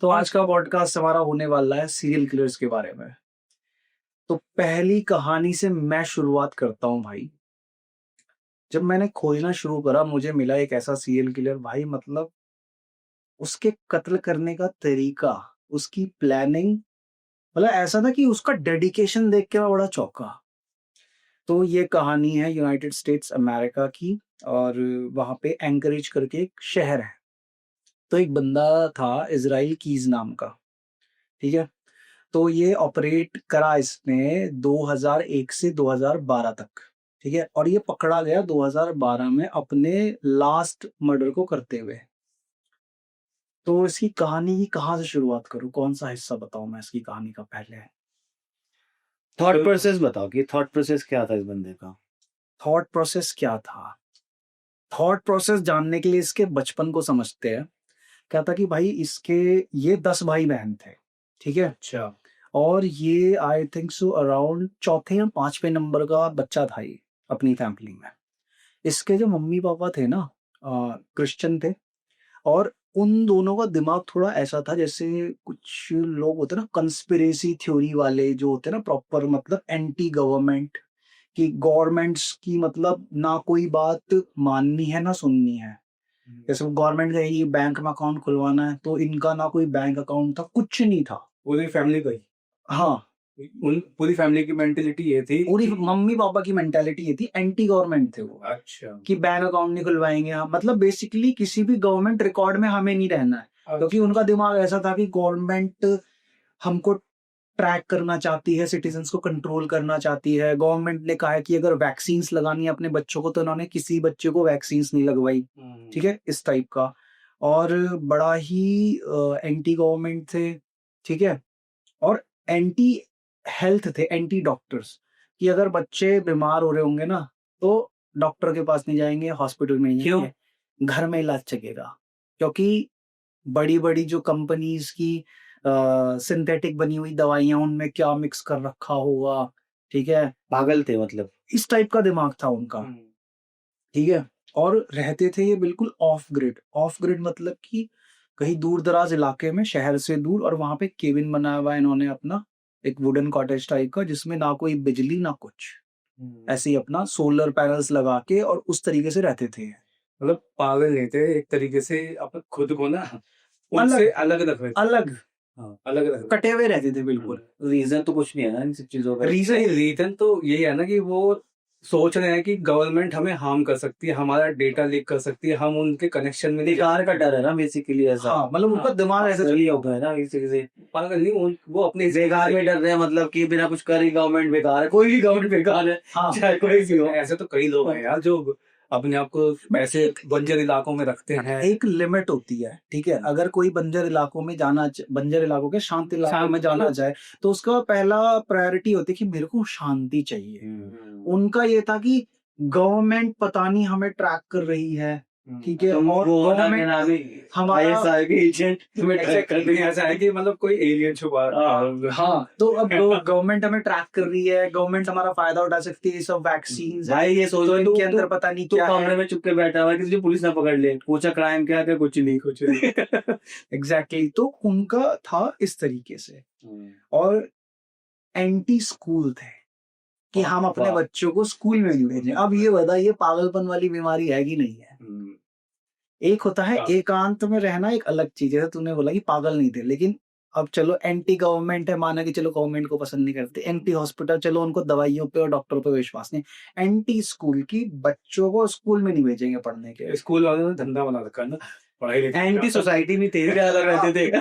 तो आज का पॉडकास्ट हमारा होने वाला है सीरियल किलर्स के बारे में। तो पहली कहानी से मैं शुरुआत करता हूँ भाई। जब मैंने खोजना शुरू करा मुझे मिला एक ऐसा सीरियल किलर भाई, मतलब उसके कत्ल करने का तरीका, उसकी प्लानिंग, मतलब ऐसा था कि उसका डेडिकेशन देख के मैं बड़ा चौंका। तो ये कहानी है यूनाइटेड स्टेट्स अमेरिका की, और वहाँ पे एंकरेज करके एक शहर है। तो एक बंदा था इज़राइल कीज़ नाम का, ठीक है? तो ये ऑपरेट करा इसने 2001 से 2012 तक, ठीक है? और ये पकड़ा गया 2012 में अपने लास्ट मर्डर को करते हुए। तो इसकी कहानी की कहाँ से शुरुआत करूँ? कौन-सा हिस्सा बताऊँ मैं इसकी कहानी का पहले? थॉट प्रोसेस बताओ कि थॉट प्रोसेस क्या था इस बंदे का। थॉट प्रोसेस क्या था? थॉट प्रोसेस जानने के लिए इसके बचपन को समझते हैं। क्या था कि भाई इसके ये 10 भाई-बहन थे, ठीक है? अच्छा। और ये आई थिंक सो अराउंड चौथे या 5वें नंबर का बच्चा था ये अपनी फैमिली में। इसके जो मम्मी-पापा थे ना क्रिश्चियन थे, और उन दोनों का दिमाग थोड़ा ऐसा था जैसे कुछ लोग होते हैं ना कंस्पिरेसी थ्योरी वाले जो होते हैं ना, प्रॉपर मतलब एंटी गवर्नमेंट, कि गवर्नमेंट्स की मतलब ना कोई बात माननी है ना सुननी है। जैसे गवर्नमेंट कहेगी बैंक में अकाउंट खुलवाना है तो इनका ना कोई बैंक अकाउंट था, कुछ नहीं था। पूरी फैमिली का ही हाँ, उन पूरी फैमिली की मेंटेलिटी ये थी पूरी मम्मी-पापा की मेंटालिटी ये थी, एंटी गवर्नमेंट थे वो। अच्छा कि बैंक अकाउंट नहीं खुलवाएँगे हम, मतलब बेसिकली किसी भी गवर्नमेंट रिकॉर्ड में हमें नहीं रहना है। क्योंकि उनका दिमाग ऐसा था कि गवर्नमेंट हमको ट्रैक करना चाहती है, सिटीज़न्स को कंट्रोल करना चाहती है। गवर्नमेंट ने कहा है कि अगर वैक्सीन्स लगानी है अपने बच्चों को तो इन्होंने किसी बच्चे को वैक्सीन्स नहीं लगवाई, ठीक है? इस टाइप का। और बड़ा ही एंटी गवर्नमेंट थे, ठीक है? और एंटी हेल्थ थे, एंटी डॉक्टर्स, कि अगर बच्चे बीमार हो रहे होंगे ना, तो डॉक्टर के पास नहीं जाएँगे, हॉस्पिटल में नहीं क्यों? जाएँगे, घर में इलाज चलेगा। क्योंकि बड़ी-बड़ी जो कंपनीज़ की सिंथेटिक बनी हुई दवाइयाँ, उनमें क्या मिक्स कर रखा होगा, ठीक है? पागल थे मतलब। इस टाइप का दिमाग था उनका, ठीक है? और रहते थे ये बिल्कुल ऑफ ग्रिड मतलब कि कहीं दूर-दराज इलाके में, शहर से दूर, और वहाँ पे केबिन बनाया हुआ है इन्होंने अपना, एक वुडन कॉटेज टाइप का जिसमें ना कोई बिजली ना कुछ। ऐसे ही अपना सोलर पैनल्स लगा के और उस तरीके से रहते थे। मतलब पागल नहीं थे एक तरीके से अपन खुद को ना अलग उनसे अलग रख रहे थे अलग हाँ अलग रख रहे कटे हुए रहते थे बिल्कुल। रीजन तो कुछ नहीं है ना इन सब चीजों का। रीज़न रीजन तो यही है ना कि वो सोच रहे हैं कि गवर्नमेंट हमें हार्म कर सकती है, हमारा डेटा लीक कर सकती है, हम उनके कनेक्शन में नहीं बेकार का डर है ना बेसिकली ऐसा। हाँ, मतलब उनका दिमाग ऐसे असली होता है ना इसी से। पागल नहीं वो अपने बेकार में डर रहे हैं मतलब कि बिना कुछ कर ही गवर्नमेंट बेकार है, कोई भी गवर्नमेंट बेकार है। हाँ, चाहे कोई भी हो। ऐसे तो कई लोग हैं यार जो अपने आप को ऐसे बंजर इलाकों में रखते हैं। एक लिमिट होती है, ठीक है? अगर कोई बंजर इलाकों में बंजर इलाकों के शांत इलाकों में जाना चाहे, तो उसका पहला प्रायोरिटी होती है कि मेरे को शांति चाहिए। उनका ये था कि गवर्नमेंट पता नहीं हमें ट्रैक कर रही है, ठीक है? और गवर्नमेंट हमारा एजेंट तुम्हें ट्रैक कर रही है। ऐसा है कि मतलब कोई एलियन छुपा हाँ, तो अब गवर्नमेंट हमें ट्रैक कर रही है, गवर्नमेंट हमारा फायदा उठा सकती है, ये सब वैक्सीन्स हैं, भाई ये सोच तो ले इनके अंदर पता नहीं तू क्या कमरे है। में चुप के बैठा हुआ है, किसी को पुलिस ना पकड़ ले, पूछा क्राइम क्या है, कुछ नहीं कुछ नहीं। एग्जैक्टली तो उनका था इस तरीके से। और एंटी स्कूल थे कि हम अपने बच्चों को स्कूल में नहीं भेजें। अब ये बता, ये पागलपन वाली बीमारी है कि नहीं है? एक होता है एकांत में रहना, एक अलग चीज है। जैसे तूने बोला कि पागल नहीं थे, लेकिन अब चलो एंटी गवर्नमेंट है, माना कि चलो गवर्नमेंट को पसंद नहीं करते, एंटी हॉस्पिटल, चलो उनको दवाइयों पे और डॉक्टरों पे विश्वास नहीं, एंटी स्कूल की बच्चों को स्कूल में नहीं भेजेंगे पढ़ने के। स्कूल वालों ने धंधा बना रखा है ना पढ़ाई लिखाई एंटी सोसाइटी भी थे, अलग रहते थे।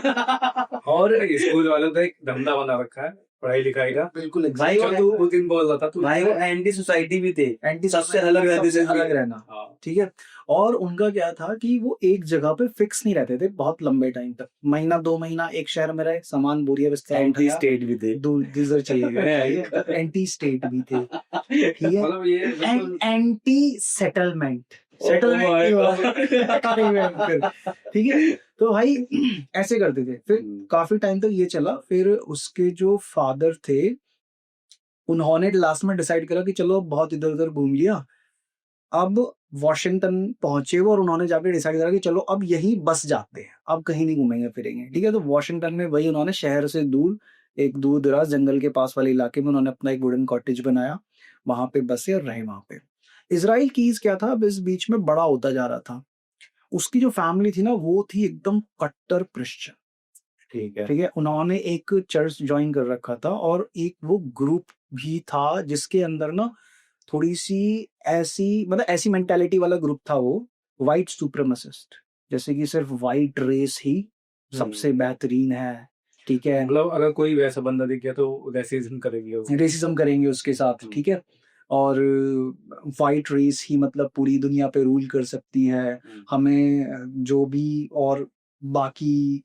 और स्कूल वालों का एक धंधा बना रखा है पढ़ाई लिखाई का। बिल्कुल भाई जो तू उस दिन बोल रहा था तू भाई वो एंटी सोसाइटी भी थे, एंटी सबसे अलग रहते थे, अलग रहना, हाँ ठीक है? और उनका क्या था कि वो एक जगह पे फिक्स नहीं रहते थे बहुत लंबे टाइम तक, महीना 2 महीना एक शहर में रहे, सामान बोरिया बिस्तर एंटी उठाया, स्टेट भी थे। दूसरे चले गए। एंटी स्टेट भी थे, ठीक है? मतलब ये बिल्कुल एंटी सेटलमेंट ठीक है? तो भाई ऐसे करते थे। फिर काफी टाइम तक ये चला। फिर उसके जो फादर थे, उन्होंने लास्ट में डिसाइड करा कि चलो बहुत इधर-उधर घूम लिया, अब वॉशिंगटन पहुंचे वो और उन्होंने जाके डिसाइड करा कि चलो अब यहीं बस जाते हैं, अब कहीं नहीं घूमेंगे फिरेंगे, ठीक है। तो वॉशिंगटन में वही उन्होंने शहर से दूर एक दूर दराज जंगल के पास वाले इलाके में उन्होंने अपना एक वुडन कॉटेज बनाया, वहां पे बसे और रहे वहां पे। इजराइल कीज क्या था, अब इस बीच में बड़ा होता जा रहा था। उसकी जो फैमिली थी ना वो थी एकदम कट्टर क्रिश्चियन, ठीक है। ठीक है। उन्होंने एक चर्च ज्वाइन कर रखा था और एक वो ग्रुप भी था जिसके अंदर ना थोड़ी सी ऐसी मतलब ऐसी मेंटालिटी वाला ग्रुप था वो, वाइट सुप्रीमेसिस्ट, जैसे कि सिर्फ वाइट रेस ही सबसे बेहतरीन है, ठीक है। मतलब अगर कोई वैसा बंदा दिख गया तो रेसिज्म करेंगे वो। रेसिज्म करेंगे उसके साथ, ठीक है। और वाइट रेस ही मतलब पूरी दुनिया पे रूल कर सकती है, हमें जो भी और बाकी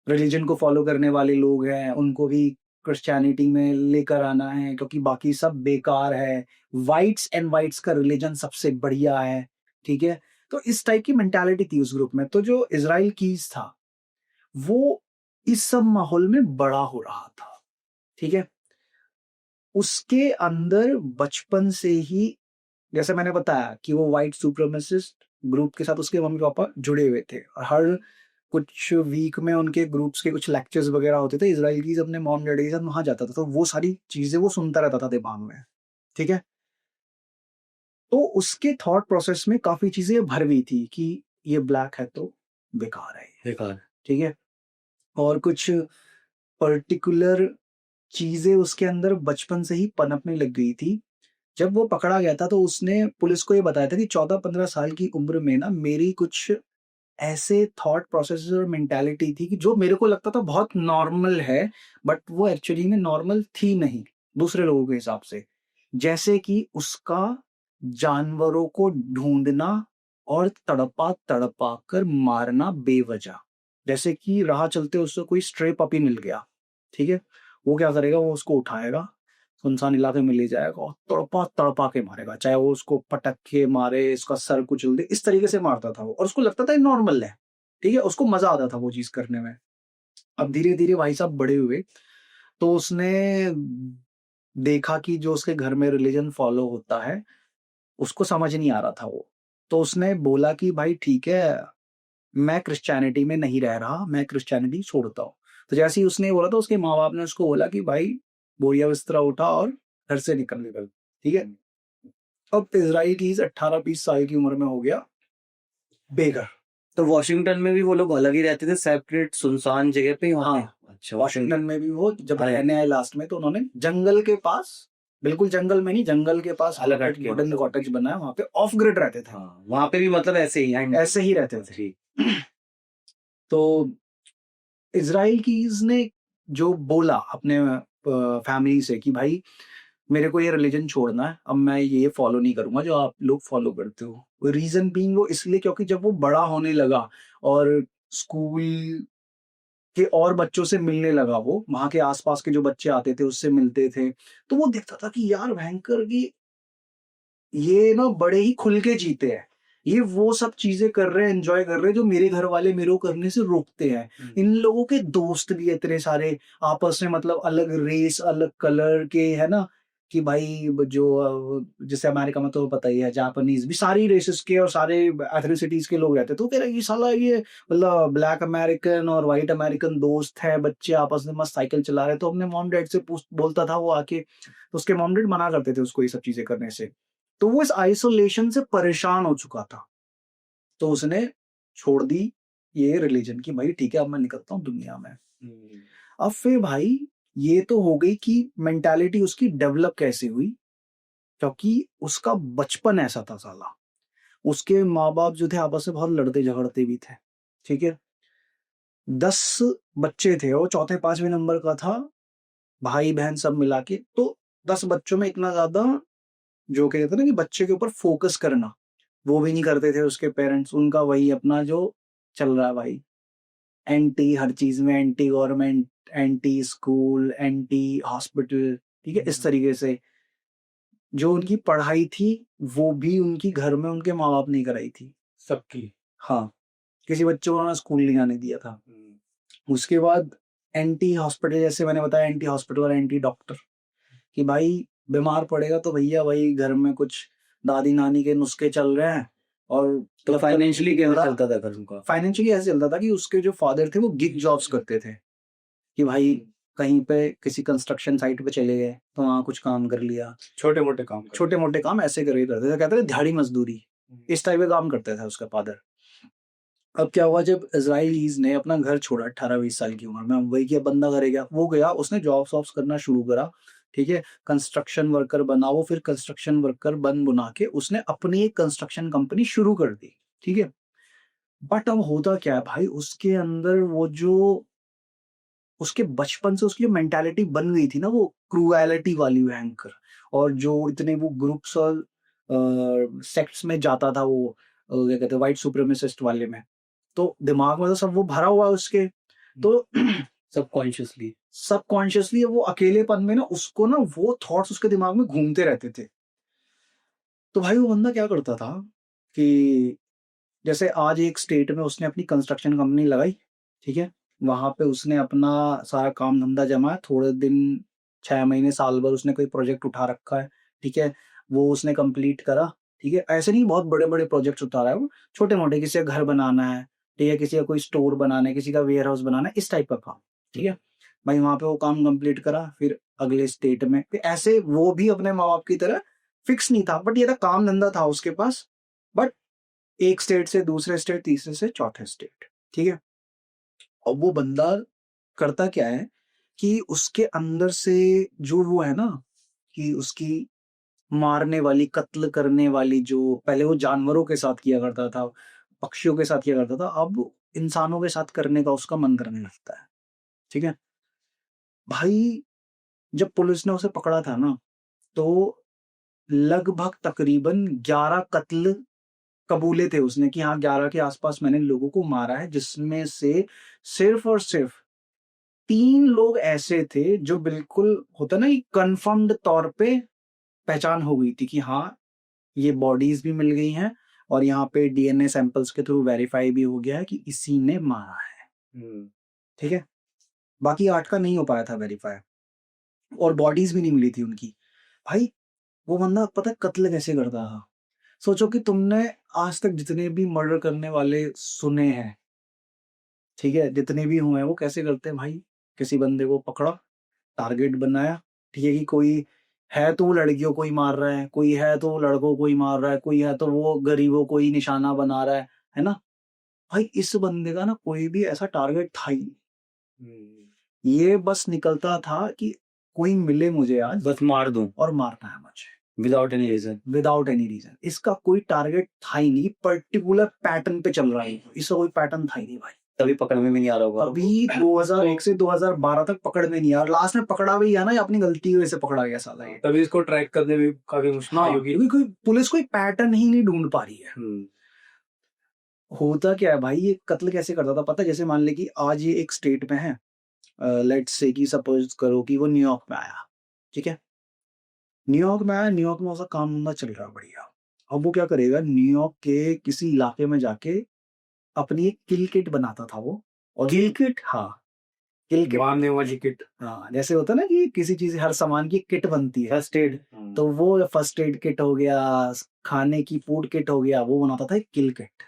रिलीजन को फॉलो करने वाले लोग हैं उनको भी क्रिश्चियनिटी में लेकर आना है क्योंकि बाकी सब बेकार है, वाइट्स एंड वाइट्स का रिलीजन सबसे बढ़िया है, ठीक है। तो इस टाइप की मेंटालिटी थी उस ग्रुप में। तो जो इजराइल कीज था वो इस सब माहौल में बड़ा हो रहा था, ठीक है। उसके अंदर बचपन से ही, जैसे मैंने बताया कि वो व्हाइट सुप्रीमेसिस्ट ग्रुप के साथ उसके मम्मी पापा जुड़े हुए थे और हर कुछ वीक में उनके ग्रुप्स के कुछ लेक्चर्स वगैरह होते थे, इजराइल की अपने मॉम डैडी के साथ वहां जाता था, तो वो सारी चीजें वो सुनता रहता था दिमाग में, ठीक है। तो उसके थॉट प्रोसेस में काफी चीजें भर हुई थी कि ये ब्लैक है तो बेकार है ये, बेकार। ठीक है। और कुछ पर्टिकुलर चीजें उसके अंदर बचपन से ही पनपने लग गई थी। जब वो पकड़ा गया था तो उसने पुलिस को ये बताया था कि 14-15 साल की उम्र में ना मेरी कुछ ऐसे थॉट प्रोसेस और मेंटालिटी थी कि जो मेरे को लगता था बहुत नॉर्मल है, बट वो एक्चुअली में नॉर्मल थी नहीं दूसरे लोगों के हिसाब से। जैसे कि उसका जानवरों को ढूंढना और तड़पा तड़पा कर मारना बेवजह। जैसे कि राह चलते उससे कोई स्ट्रे पपी मिल गया, ठीक है, वो क्या करेगा, वो उसको उठाएगा, सुनसान इलाके में ले जाएगा और तड़पा तड़पा के मारेगा, चाहे वो उसको पटक के मारे, इसका सर कुचल दे, इस तरीके से मारता था वो और उसको लगता था ये नॉर्मल है, ठीक है, उसको मजा आता था वो चीज करने में। अब धीरे धीरे भाई साहब बड़े हुए तो उसने देखा कि जो उसके घर में रिलीजन फॉलो होता है उसको समझ नहीं आ रहा था वो। तो उसने बोला कि भाई ठीक है, मैं क्रिश्चियनिटी में नहीं रह रहा, मैं क्रिश्चियनिटी छोड़ता हूँ। तो जैसे ही उसने बोला तो उसके माँ बाप ने उसको बोला कि भाई बोरिया बिस्तरा उठा और घर से निकल, ठीक है। अब इजराइल की 18-20 साल की उम्र में हो गया बेघर। तो वॉशिंगटन में भी वो लोग अलग ही रहते थे, सेपरेट सुनसान जगह पे वहाँ हाँ, पे? अच्छा, वॉशिंगटन में भी वो जब अरे। रहने आए लास्ट में तो उन्होंने जंगल के पास, बिल्कुल जंगल में नहीं, जंगल के पास अलग हट के वुडन मतलब। कॉटेज बनाया, वहां पे ऑफ ग्रिड रहते थे, हाँ, वहाँ पे भी मतलब ऐसे ही ऐसे ही रहते थे। ठीक। तो इजराइल की ने जो बोला अपने फैमिली से कि भाई मेरे को ये रिलीजन छोड़ना है, अब मैं ये फॉलो नहीं करूंगा जो आप लोग फॉलो करते हो। रीजन बीइंग वो इसलिए क्योंकि जब वो बड़ा होने लगा और स्कूल के और बच्चों से मिलने लगा, वो वहां के आसपास के जो बच्चे आते थे उससे मिलते थे, तो वो देखता था कि यार भयंकर की ये ना बड़े ही खुल के जीते हैं, ये वो सब चीजें कर रहे हैं, एंजॉय कर रहे हैं जो मेरे घर वाले मेरे को करने से रोकते हैं। इन लोगों के दोस्त भी इतने सारे आपस में, मतलब अलग रेस अलग कलर के, है ना, कि भाई जो जैसे अमेरिका में तो पता ही है, जापानीज भी सारी रेसेस के और सारे एथनिसिटीज के लोग रहते हैं। तो कह रहे ये साला ये मतलब ब्लैक अमेरिकन और व्हाइट अमेरिकन दोस्त है, बच्चे आपस में मस्त साइकिल चला रहे। तो अपने मॉम डैड से पूछ बोलता था वो आके, तो उसके मॉम डैड मना करते थे उसको ये सब चीजें करने से। तो वो इस आइसोलेशन से परेशान हो चुका था, तो उसने छोड़ दी ये रिलीजन की, भाई ठीक है अब मैं निकलता हूँ दुनिया में। अब फिर भाई ये तो हो गई कि मेंटालिटी उसकी डेवलप कैसे हुई, क्योंकि उसका बचपन ऐसा था साला। उसके माँ बाप जो थे आपस में बहुत लड़ते झगड़ते भी थे, ठीक है। 10 बच्चे थे, वो चौथे पांचवें नंबर का था, भाई बहन सब मिला के। तो 10 बच्चों में इतना ज्यादा जो कहते हैं ना कि बच्चे के ऊपर फोकस करना, वो भी नहीं करते थे उसके पेरेंट्स। उनका वही अपना जो चल रहा है भाई, एंटी हर चीज में, anti government, anti school, anti hospital, ठीक है, इस तरीके से। जो उनकी पढ़ाई थी वो भी उनकी घर में उनके माँ बाप ने कराई थी सबकी। हाँ, किसी बच्चे को उन्होंने स्कूल नहीं आने दिया था। उसके बाद एंटी हॉस्पिटल, जैसे मैंने बताया, एंटी हॉस्पिटल और एंटी डॉक्टर, कि भाई बीमार पड़ेगा तो भैया वही घर में कुछ दादी नानी के नुस्खे चल रहे हैं, और तो फाइनेंशियली कैसे पूरा चलता था घर उनका? फाइनेंशियली ऐसे चलता था कि उसके जो फादर थे वो गिग जॉब्स करते थे, कि भाई कहीं पे किसी कंस्ट्रक्शन साइट पे चले गए तो वहाँ कुछ काम कर लिया, छोटे मोटे काम करते छोटे मोटे काम ऐसे करके करते थे, कहते थे दिहाड़ी मजदूरी, इस टाइप के काम करते थे उसका फादर। अब क्या हुआ, जब इजराइलीज ने अपना घर छोड़ा 18-20 साल की उम्र में, अब वही क्या बंदा करेगा, वो गया उसने जॉब्स वॉब्स करना शुरू करा, ठीक है, कंस्ट्रक्शन वर्कर बना वो, फिर कंस्ट्रक्शन वर्कर बन बुना के उसने अपनी एक कंस्ट्रक्शन कंपनी शुरू कर दी, ठीक है। बट अब होता क्या है भाई, उसके अंदर वो जो उसके बचपन से उसकी जो मेंटालिटी बन गई थी ना, वो क्रूएलिटी वाली भयंकर, और जो इतने वो ग्रुप्स और सेक्ट्स में जाता था वो, क्या कहते हैं, व्हाइट सुप्रीमेसिस्ट वाले में, तो दिमाग में तो सब वो भरा हुआ है उसके, तो सबकॉन्शियसली। सबकॉन्शियसली वो अकेलेपन में ना उसको ना वो थॉट्स उसके दिमाग में घूमते रहते थे। तो भाई वो बंदा क्या करता था कि जैसे आज एक स्टेट में उसने अपनी कंस्ट्रक्शन कंपनी लगाई, ठीक है, वहां पे उसने अपना सारा काम धंधा जमाया, थोड़े दिन 6 महीने साल भर उसने कोई प्रोजेक्ट उठा रखा है, ठीक है, वो उसने कंप्लीट करा, ठीक है, ऐसे नहीं बहुत बड़े बड़े प्रोजेक्ट्स उठा रहा है वो, छोटे मोटे, किसी का घर बनाना है, ठीक है, किसी का कोई स्टोर बनाना है, किसी का वेयर हाउस बनाना है, इस टाइप का काम, ठीक है, भाई वहां पे वो काम कंप्लीट करा, फिर अगले स्टेट में, फिर ऐसे वो भी अपने माँ बाप की तरह फिक्स नहीं था, बट ये था काम धंधा था उसके पास, बट एक स्टेट से दूसरे स्टेट, तीसरे से चौथे स्टेट, ठीक है। अब वो बंदा करता क्या है कि उसके अंदर से जो वो है ना, कि उसकी मारने वाली, कत्ल करने वाली, जो पहले वो जानवरों के साथ किया करता था, पक्षियों के साथ किया करता था, अब इंसानों के साथ करने का उसका मन करने लगता है, ठीक है। भाई जब पुलिस ने उसे पकड़ा था ना, तो लगभग तकरीबन 11 कत्ल कबूले थे उसने, कि हाँ 11 के आसपास मैंने लोगों को मारा है, जिसमें से सिर्फ और सिर्फ 3 लोग ऐसे थे जो बिल्कुल होता ना, कंफर्म्ड तौर पे पहचान हो गई थी कि हाँ ये बॉडीज भी मिल गई हैं, और यहाँ पे डीएनए सैंपल्स के थ्रू वेरीफाई भी हो गया है कि इसी ने मारा है, ठीक है। बाकी 8 का नहीं हो पाया था वेरीफाई, और बॉडीज भी नहीं मिली थी उनकी। भाई वो बंदा पता है कत्ल कैसे करता था, सोचो कि तुमने आज तक जितने भी मर्डर करने वाले सुने हैं, ठीक है, जितने भी हुए हैं, वो कैसे करते हैं भाई, किसी बंदे को पकड़ा, टारगेट बनाया, ठीक है, कि कोई है तो वो लड़कियों को ही मार रहा है, कोई है तो वो लड़कों को ही मार रहा है, कोई है तो वो गरीबों को ही निशाना बना रहा है ना। भाई इस बंदे का ना कोई भी ऐसा टारगेट था ही नहीं, ये बस निकलता था कि कोई मिले मुझे आज बस मार दूं और मारना है मुझे, without any reason. Without any reason. इसका कोई टारगेट था ही नहीं, पर्टिकुलर पैटर्न पे चल रहा है, इसका कोई पैटर्न था ही नहीं भाई। तभी पकड़ में भी नहीं आ रहा होगा। अभी 2001 से 2012 तक पकड़ में नहीं आया, लास्ट में पकड़ा भी गया ना, ये अपनी गलती की वजह से पकड़ा गया साला ये। तभी इसको ट्रैक करने में काफी मुश्किल हाँ, होगी। क्योंकि कोई पुलिस कोई पैटर्न ही नहीं ढूंढ पा रही है। होता क्या है भाई, ये कत्ल कैसे करता था पता है, जैसे मान ले कि आज ये एक स्टेट में है, लेट्स से कि सपोज करो कि वो न्यूयॉर्क में आया, ठीक है, न्यूयॉर्क में आया, न्यूयॉर्क में उसका काम धंधा चल रहा है बढ़िया। अब वो क्या करेगा, न्यूयॉर्क के किसी इलाके में जाके अपनी एक किल किट बनाता था वो, और किल किट? हाँ, किल किट, मारने वाली किट। हाँ, जैसे होता है ना कि किसी चीज, हर सामान की किट बनती है, फर्स्ट एड। तो वो फर्स्ट एड किट हो गया, खाने की फूड किट हो गया, वो बनाता था एक किल किट।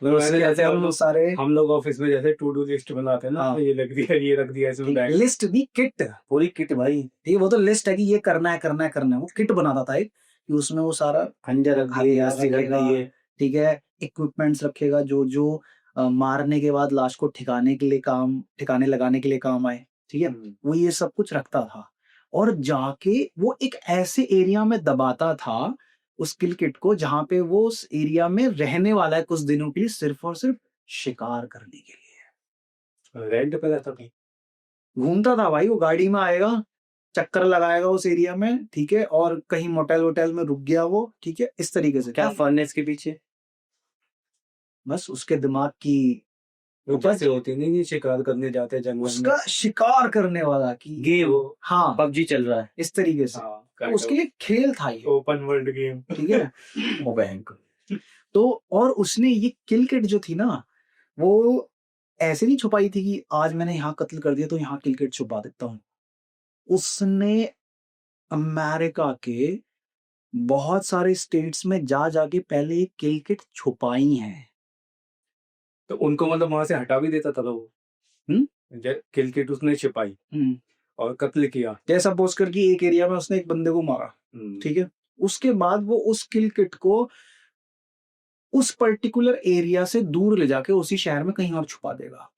वैसे उसके जैसे अंदर सारे हम लोग ऑफिस में जैसे टू डू लिस्ट बनाते हैं ना, हाँ। ये रख दिया, ये रख दिया इसमें बैग। लिस्ट नहीं, किट, पूरी किट भाई, ठीक है, वो तो लिस्ट है कि ये करना है करना है करना है, वो किट बनाता था एक, कि उसमें वो सारा खंजर रख दिए, हथियार रस्सी रख रखेगा, दिए। ठीक है, इक्विपमेंट्स रखेगा जो जो मारने के बाद लाश को ठिकाने के लिए काम, ठिकाने लगाने के लिए काम आए, ठीक है, वो ये सब कुछ रखता था, और जाके वो एक ऐसे एरिया में दबाता था उस किल किट को, जहां पे वो उस एरिया में रहने वाला है कुछ दिनों के लिए, सिर्फ और सिर्फ शिकार करने के लिए। रेंट पे रहता था। घूमता था भाई, वो गाड़ी में आएगा, चक्कर लगाएगा उस एरिया में, ठीक है, और कहीं मोटेल वोटेल में रुक गया वो, ठीक है, इस तरीके से। क्या फर्नेस के पीछे? बस उसके दिमाग की वो जैसे होती नहीं, ये शिकार करने जाते हैं जंगल में। उसका शिकार करने वाला की गेम, हाँ, पबजी चल रहा है इस तरीके से, तो उसके लिए खेल था ये, ओपन वर्ल्ड गेम। ठीक है। वो भयंकर। तो और उसने ये किल किट जो थी ना, वो ऐसे नहीं छुपाई थी कि आज मैंने यहाँ कत्ल कर दिया तो यहाँ किल किट छुपा देता हूँ। उसने अमेरिका के बहुत सारे स्टेट्स में जा जाके पहले ये किल किट छुपाई हैं। तो उनको मतलब वहां से हटा भी देता था वो। किल किट उसने छिपाई और कत्ल किया। जैसे सपोज कर कि एक एरिया में उसने एक बंदे को मारा, ठीक है, उसके बाद वो उस किल किट को उस पर्टिकुलर एरिया से दूर ले जाके उसी शहर में कहीं और छुपा देगा।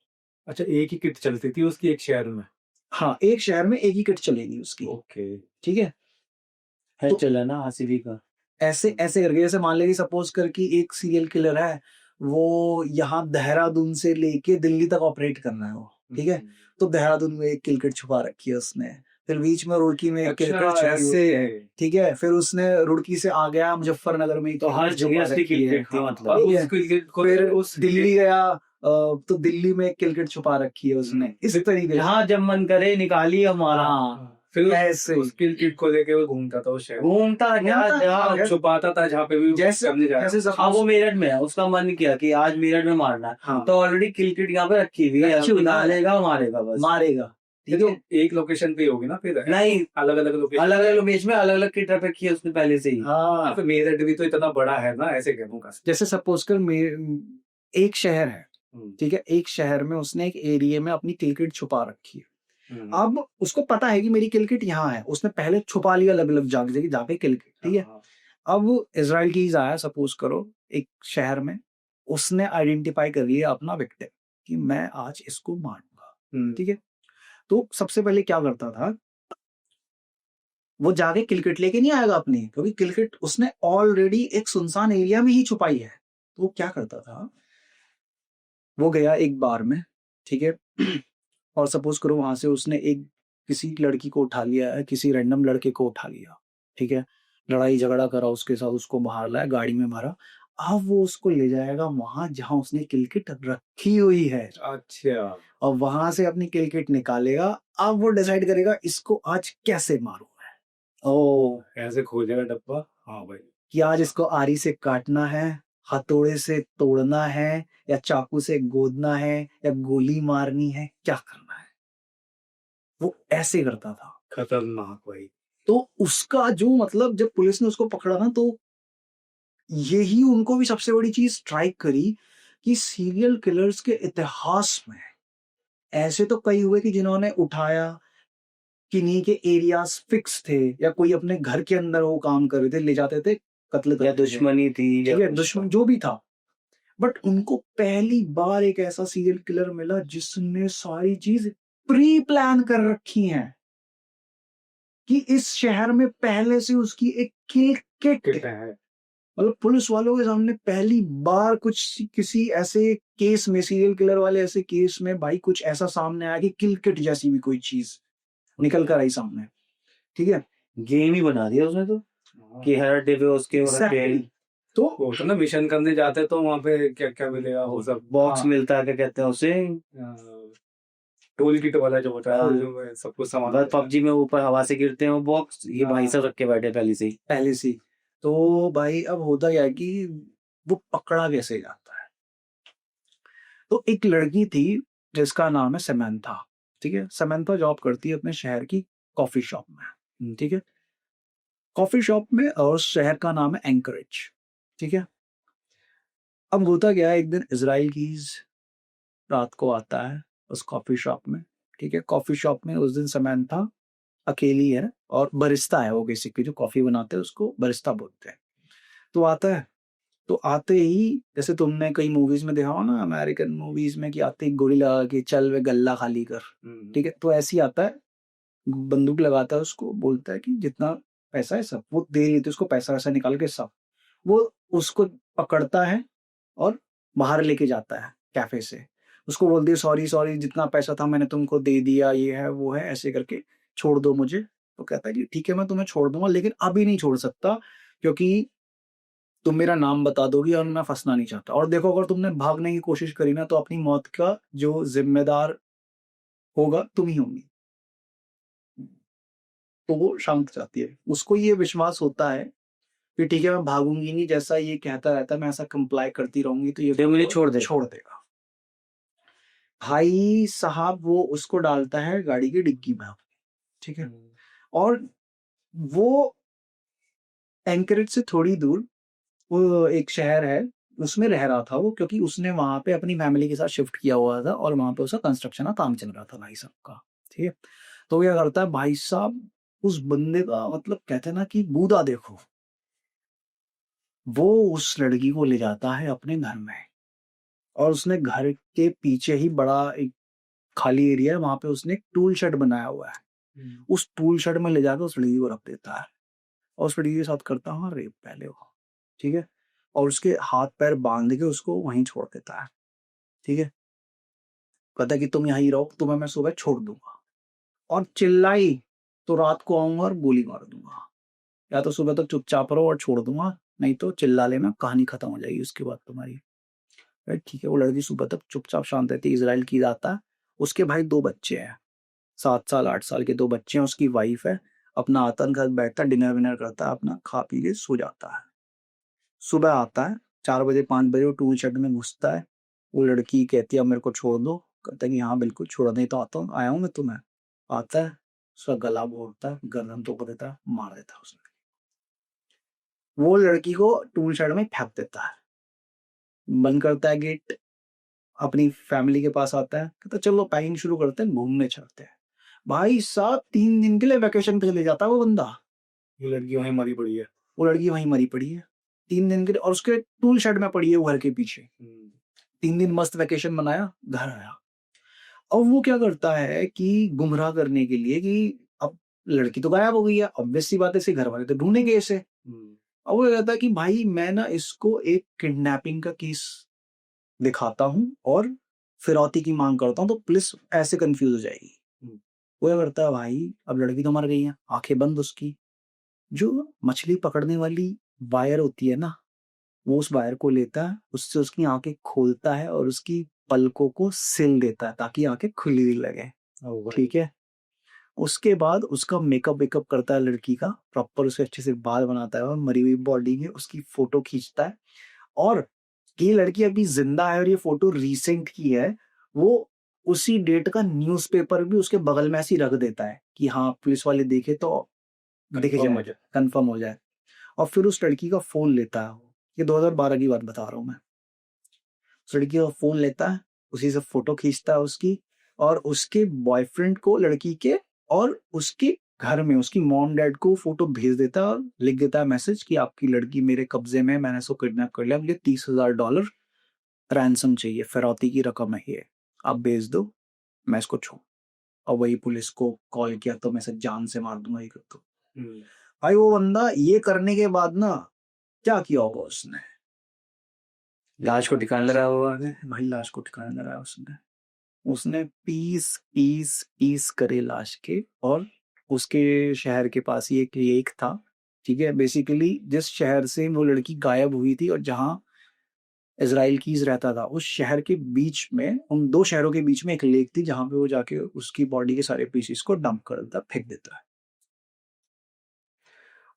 अच्छा, एक ही किट चलती थी उसकी एक शहर में। हाँ, एक शहर में एक ही किट चलेगी उसकी, ओके। ठीक है। है तो चला ना आसिफी का। ऐसे ऐसे करके, जैसे मान लेगी सपोज कर कि एक सीरियल किलर है, वो यहाँ देहरादून से लेके दिल्ली तक ऑपरेट करना है वो, ठीक है। तो देहरादून में एक किल किट छुपा रखी है उसने, फिर बीच में रुड़की में एक किल अच्छा, किट छुपी ऐसे हुई है, ठीक है। फिर उसने रुड़की से आ गया मुजफ्फरनगर में, तो हर जगह उसकी किल किट थी मतलब। और ठीक है। उस किल किट को फिर उस दिल्ली गया, तो दिल्ली में एक किल किट छुपा रखी है उसने, इस तरीके से। जहाँ जब मन करे निकाली हमारा। हाँ, फिर ऐसे उस किल किट को लेके वो घूमता था उस शहर में। घूमता क्या घूमता जहाँ था। छुपाता था जहाँ पे भी जैसे करने जा जैसे हाँ वो मेरठ में है, उसका मन किया कि आज मेरठ में मारना है, हाँ, तो ऑलरेडी किल किट यहाँ पे रखी हुई है, रखी हुई है। डालेगा मारेगा बस। मारेगा, ठीक तो है। एक लोकेशन पे ही होगी ना फिर? नहीं, अलग अलग लोकेशन। अलग अलग लोकेशन में अलग अलग किट रखी है उसने पहले से ही। हाँ, तो मेरठ भी तो इतना बड़ा है ना, ऐसे कहूँ का। जैसे सपोज कर एक शहर है, ठीक है, एक शहर में उसने एक एरिया में अपनी किल किट छुपा रखी है। अब उसको पता है कि मेरी किल किट यहाँ है, उसने पहले छुपा लिया अलग अलग जगह जहाँ पे किल किट, ठीक है। अब इजराइल की आया सपोज करो एक शहर में, उसने आइडेंटिफाई कर लिया अपना विक्टिम कि मैं आज इसको मारूंगा, ठीक है। तो सबसे पहले क्या करता था, वो जाके किल किट लेके नहीं आएगा अपनी, क्योंकि किल किट उसने ऑलरेडी एक सुनसान एरिया में ही छुपाई है। तो वो क्या करता था, वो गया एक बार में, ठीक है, और सपोज करो वहां से उसने एक किसी लड़की को उठा लिया है, किसी रैंडम लड़के को उठा लिया, ठीक है, लड़ाई झगड़ा करा उसके साथ, उसको बाहर लाया, गाड़ी में भरा। अब वो उसको ले जाएगा वहां जहां उसने किल किट रखी हुई है। अच्छा। और वहां से अपनी किल किट निकालेगा। अब वो डिसाइड करेगा इसको आज कैसे मारूं मैं। ओ, ऐसे खोजेगा डब्बा। हाँ भाई। कि आज इसको आरी से काटना है, हथौड़े से तोड़ना है, या चाकू से गोदना है, या गोली मारनी है, क्या करना है। वो ऐसे करता था। खतरनाक भाई। तो उसका जो मतलब, जब पुलिस ने उसको पकड़ा ना, तो यही उनको भी सबसे बड़ी चीज स्ट्राइक करी कि सीरियल किलर्स के इतिहास में ऐसे तो कई हुए कि जिन्होंने उठाया, किन्हीं के एरियाज फिक्स थे, या कोई अपने घर के अंदर वो काम कर रहे थे, ले जाते थे, कत्ल या करते थे, दुश्मनी थी ठीक है, दुश्मन जो भी था। बट उनको पहली बार एक ऐसा सीरियल किलर मिला जिसने सारी चीज प्री प्लान कर रखी हैं, कि इस शहर में पहले से उसकी एक किल किट है। मतलब पुलिस वालों के सामने पहली बार कुछ किसी ऐसे केस में, सीरियल किलर वाले ऐसे केस में भाई कुछ ऐसा सामने आया कि किल किट जैसी भी कोई चीज निकल कर आई सामने, ठीक है। गेम ही बना दिया उसने तो, कि हर डे पे उसके Exactly. तो वो तो ना मिशन करने जाते तो वहाँ पे क्या क्या मिलेगा वो सब। बॉक्स हाँ। मिलता है, क्या कहते हैं उसे, टोल किट वाला जो होता है, हाँ। जो सब कुछ सामान बस पबजी में ऊपर हवा से गिरते हैं वो बॉक्स, ये भाई हाँ। सब रख के बैठे पहले से ही। पहले से ही। तो भाई अब होता क्या है कि वो पकड़ा कैसे जाता है। तो एक लड़की थी जिसका नाम है समंथा, ठीक है। समंथा जॉब करती है अपने शहर की कॉफी शॉप में, ठीक है, कॉफी शॉप में, और शहर का नाम है एंकरेज, ठीक है। अब होता क्या है, एक दिन इजराइल की रात को आता है उस कॉफी शॉप में, ठीक है। कॉफी शॉप में उस दिन समंथा अकेली है, और बरिस्ता है वो, बेसिकली जो कॉफी बनाते हैं उसको बरिस्ता बोलते हैं। तो आता है, तो आते ही, जैसे तुमने कई मूवीज में देखा हो ना, अमेरिकन मूवीज में, कि आते ही गोली लगा के चल वे गल्ला खाली कर, ठीक है। तो ऐसे ही आता है, बंदूक लगाता है उसको, बोलता है कि जितना पैसा है सब, वो दे रही थी उसको पैसा वैसा निकाल के सब, वो उसको पकड़ता है और बाहर लेके जाता है कैफे से। उसको बोलती है सॉरी सॉरी, जितना पैसा था मैंने तुमको दे दिया, ये है वो है, ऐसे करके छोड़ दो मुझे। तो कहता है कि ठीक है मैं तुम्हें छोड़ दूंगा, लेकिन अभी नहीं छोड़ सकता, क्योंकि तुम मेरा नाम बता दोगी और मैं फंसना नहीं चाहता। और देखो अगर तुमने भागने की कोशिश करी ना, तो अपनी मौत का जो जिम्मेदार होगा तुम ही होंगी। तो वो शांत जाती है, उसको ये विश्वास होता है कि ठीक है मैं भागूंगी नहीं, जैसा ये कहता रहता है मैं ऐसा कंप्लाई करती रहूंगी तो ये तो मुझे छोड़ दे। छोड़ देगा। भाई साहब वो उसको डालता है गाड़ी की डिग्गी में, ठीक है। और वो एंकरेज से थोड़ी दूर वो एक शहर है, उसमें रह रहा था वो, क्योंकि उसने वहाँ पे अपनी फैमिली के साथ शिफ्ट किया हुआ था और वहाँ पे उसका कंस्ट्रक्शन का काम चल रहा था भाई साहब का, ठीक है? तो क्या करता है भाई साहब, उस बंदे का मतलब कहते हैं ना कि बूदा देखो, वो उस लड़की को ले जाता है अपने घर में और उसने घर के पीछे ही बड़ा एक खाली एरिया है, वहाँ पे उसने एक टूल शेड बनाया हुआ है। उस टूल शेड में ले जाकर उस लड़की को रख देता है और उस लड़की के साथ करता है रेप पहले वो, ठीक है? और उसके हाथ पैर बांध के उसको वहीं छोड़ देता है, ठीक है? कहता है कि तुम यहीं रहो, तुम्हें मैं सुबह छोड़ दूंगा, और चिल्लाई तो रात को आऊंगा और गोली मार दूंगा, या तो सुबह तक चुपचाप रहो और छोड़ दूंगा, नहीं तो चिल्ला लेना, कहानी खत्म हो जाएगी उसके बाद तुम्हारी। राइट, ठीक है? वो लड़की सुबह तक चुपचाप शांत रहती है। इजराइल की जाता है, उसके भाई 2 बच्चे हैं, 7 साल 8 साल के 2 बच्चे हैं, उसकी वाइफ है, अपना आता है घर बैठता है, डिनर विनर करता है, अपना खा पी के सो जाता है। सुबह आता है 4 बजे 5 बजे, वो टूल शेड में घुसता है, वो लड़की कहती है अब मेरे को छोड़ दो, कहता है कि हाँ बिल्कुल छोड़ने तो आता हूँ, आया हूँ मैं तुम्हें। आता है, उसका गला घोटता है, गर्दन तोड़ देता है, मार देता है उसने। वो लड़की को टूल शेड में फेंक देता है, बंद करता है गेट, अपनी फैमिली के पास आता है, कहता चलो पैकिंग शुरू करते हैं, घूमने चलते हैं। भाई साहब 3 दिन के लिए वैकेशन पे चले जाता है वो बंदा, वो लड़की वहीं मरी पड़ी है। वो लड़की वहीं मरी पड़ी है 3 दिन के लिए, और उसके टूल शेड में पड़ी है वो घर के पीछे। 3 दिन मस्त वैकेशन मनाया, घर आया। अब वो क्या करता है कि गुमराह करने के लिए कि अब लड़की तो गायब हो गई है, ऑब्वियस सी बात है, इसे घर वाले तो ढूंढेंगे इसे। अब वो कहता है कि भाई मैं ना इसको एक किडनैपिंग का केस दिखाता हूँ और फिरौती की मांग करता हूँ, तो पुलिस ऐसे कंफ्यूज हो जाएगी। वो क्या करता है भाई, अब लड़की तो मर गई है, आंखें बंद उसकी, जो मछली पकड़ने वाली वायर होती है ना, वो उस वायर को लेता है, उससे उसकी आंखें खोलता है और उसकी पलकों को सिल देता है ताकि आंखें खुली लगे, ठीक है? उसके बाद उसका मेकअप वेकअप करता है लड़की का, प्रॉपर उसे अच्छे से बाल बनाता है और मरी हुई बॉडी में उसकी फोटो खींचता है, और ये लड़की अभी जिंदा है और ये फोटो रिसेंट की है, वो उसी डेट का न्यूज़पेपर भी उसके बगल में ऐसे ही रख देता है कि हाँ पुलिस वाले देखे तो दिख Confirm हो जाए, जाए। कंफर्म हो जाए। और फिर उस लड़की का फोन लेता है वो, ये 2012 की बात बता रहा हूँ मैं। उस लड़की का फोन लेता है, उसी से फोटो खींचता है उसकी, और उसके बॉयफ्रेंड को लड़की के और उसके घर में उसकी मॉम डैड को फोटो भेज देता है और लिख देता है मैसेज कि आपकी लड़की मेरे कब्जे में है, मैंने इसको किडनैप कर लिया, मुझे $30,000 रैंसम चाहिए, फिरौती की रकम है ये, आप भेज दो, मैं इसको छोड़। और वही पुलिस को कॉल किया तो मैं इसे जान से मार दूंगा, ये कर दो। भाई वो बंदा ये करने के बाद ना क्या किया होगा उसने, लाश को ठिकाने लगाया होगा ने। भाई लाश को ठिकाने लगाया उसने, उसने पीस पीस पीस करे लाश के, और उसके शहर के पास ही एक लेक था, ठीक है? बेसिकली जिस शहर से वो लड़की गायब हुई थी और जहां इजराइल कीज रहता था, उस शहर के बीच में, उन 2 शहरों के बीच में एक लेक थी जहां पे वो जाके उसकी बॉडी के सारे पीसेस को डंप कर देता, फेंक देता है।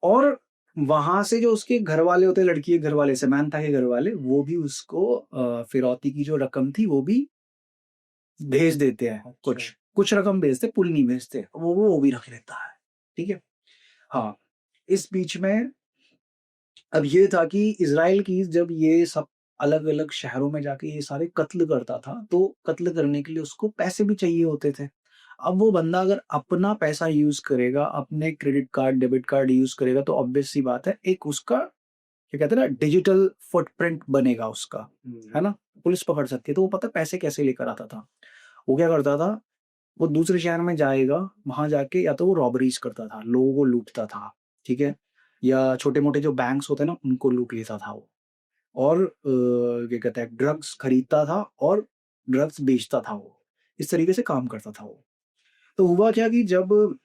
और वहां से जो उसके घर वाले होते, लड़की के घर वाले, समंथा के घर वाले, वो भी उसको फिरौती की जो रकम थी वो भी भेज देते हैं। कुछ कुछ रकम भेजते, पूरी नहीं भेजते, वो भी रख लेता है, ठीक है? हाँ, इस बीच में अब ये था कि इजराइल की जब ये सब अलग अलग शहरों में जाके ये सारे कत्ल करता था, तो कत्ल करने के लिए उसको पैसे भी चाहिए होते थे। अब वो बंदा अगर अपना पैसा यूज करेगा, अपने credit card debit card use करेगा, तो ऑब्वियस सी बात है एक उसका क्या कहते हैं ना, डिजिटल फुटप्रिंट बनेगा उसका, है ना? पुलिस पकड़ सकती है। तो वो पता है पैसे कैसे लेकर आता था, वो क्या करता था, वो दूसरे शहर में जाएगा, वहां जाके या तो वो रॉबरीज करता था, लोगों को लूटता था, ठीक है? या छोटे मोटे जो बैंक्स होते हैं ना, उनको लूट लेता था वो, और क्या कहते हैं, ड्रग्स खरीदता था और ड्रग्स बेचता था वो, इस तरीके से काम करता था वो। तो हुआ क्या कि जब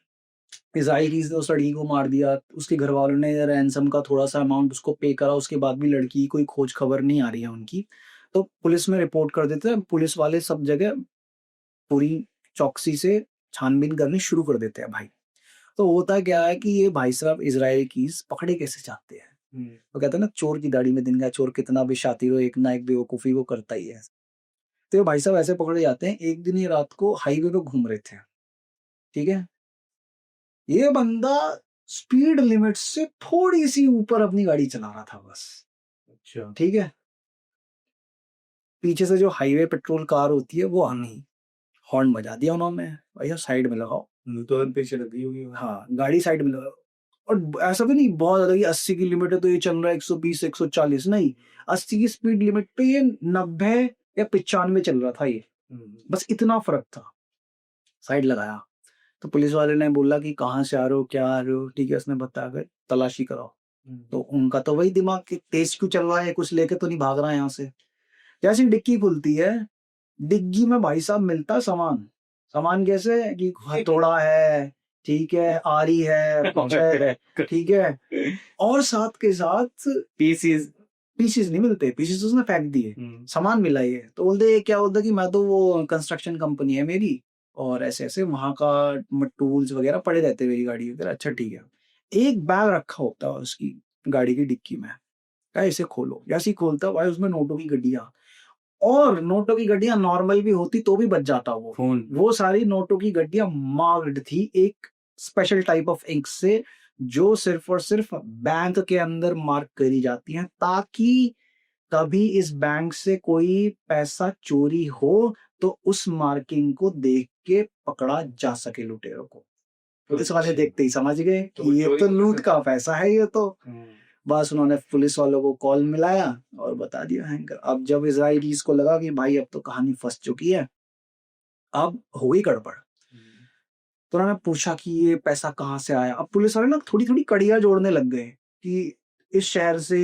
इजराइल की उस लड़की को मार दिया, उसके घर वालों ने रैंसम का थोड़ा सा अमाउंट उसको पे करा, उसके बाद भी लड़की की कोई खोज खबर नहीं आ रही है उनकी, तो पुलिस में रिपोर्ट कर देते हैं। पुलिस वाले सब जगह पूरी चौकसी से छानबीन करनी शुरू कर देते हैं भाई। तो होता क्या है कि ये भाई साहब इजराइल की पकड़े कैसे जाते हैं, तो कहते हैं ना, चोर की दाढ़ी में दिन का, चोर कितना भी शातिर हो, एक ना एक बेवकूफी वो करता ही है। तो ये भाई साहब ऐसे पकड़े जाते हैं। एक दिन ये रात को हाईवे पे घूम रहे थे, ठीक है? ये बंदा स्पीड लिमिट से थोड़ी सी ऊपर अपनी गाड़ी चला रहा था बस। अच्छा। ठीक है, पीछे से जो हाईवे पेट्रोल कार होती है वो आनी, हॉर्न बजा दिया उन्होंने, भैया साइड में लगाओ। तुरंत पीछे लग गई होगी वो। हाँ, गाड़ी साइड में लगाओ। और ऐसा भी नहीं बहुत ज्यादा कि 80 की लिमिट है तो ये चल रहा है 120 140, नहीं, 80 की स्पीड लिमिट पे ये 90 या 95 चल रहा था ये, बस इतना फर्क था। साइड लगाया तो पुलिस वाले ने बोला कि कहाँ से आ रहे हो, क्या आ रहे हो, ठीक है, उसने बताया कि तलाशी कराओ। तो उनका तो वही दिमाग कि तेज क्यों चल रहा है, कुछ लेके तो नहीं भाग रहा है यहाँ से। जैसे ही डिक्की खुलती है, डिग्गी में भाई साहब मिलता सामान। सामान कैसे कि हथौड़ा है, ठीक है, आरी है, कुछ है, ठीक है, और साथ के साथ पीसीज पीसेस नहीं मिलते, पीसेस उसने फेंक दिए, सामान मिला ये। तो बोलते ये क्या, बोलता कि मैं तो वो कंस्ट्रक्शन कंपनी है मेरी, और ऐसे ऐसे वहां का टूल्स वगैरह पड़े रहते मेरी गाड़ी के। अच्छा ठीक है, एक बैग रखा होता है उसकी गाड़ी की डिक्की में, क्या इसे खोलो, जैसे ही खोलता भाई उसमें नोटों की गड्डियां, और नोटों की गड्डियां नॉर्मल भी होती तो भी बच जाता वो फोन। वो सारी नोटों की गड्डियां मार्क्ड थी एक स्पेशल टाइप ऑफ इंक से, जो सिर्फ और सिर्फ बैंक के अंदर मार्क करी जाती हैं, ताकि कभी इस बैंक से कोई पैसा चोरी हो तो उस मार्किंग को देख के पकड़ा जा सके लुटेरों को। पुलिस वाले देखते ही समझ गए कि ये तो लूट का पैसा है ये तो। बस उन्होंने पुलिस वालों को कॉल मिलाया और बता दिया हैंकर। अब जब इजराइलीज को लगा कि भाई अब तो कहानी फंस चुकी है, अब हो गई गड़बड़, तो उन्होंने पूछा कि ये पैसा कहाँ से आया। अब पुलिस वाले ना थोड़ी थोड़ी कड़ियां जोड़ने लग गए कि इस शहर से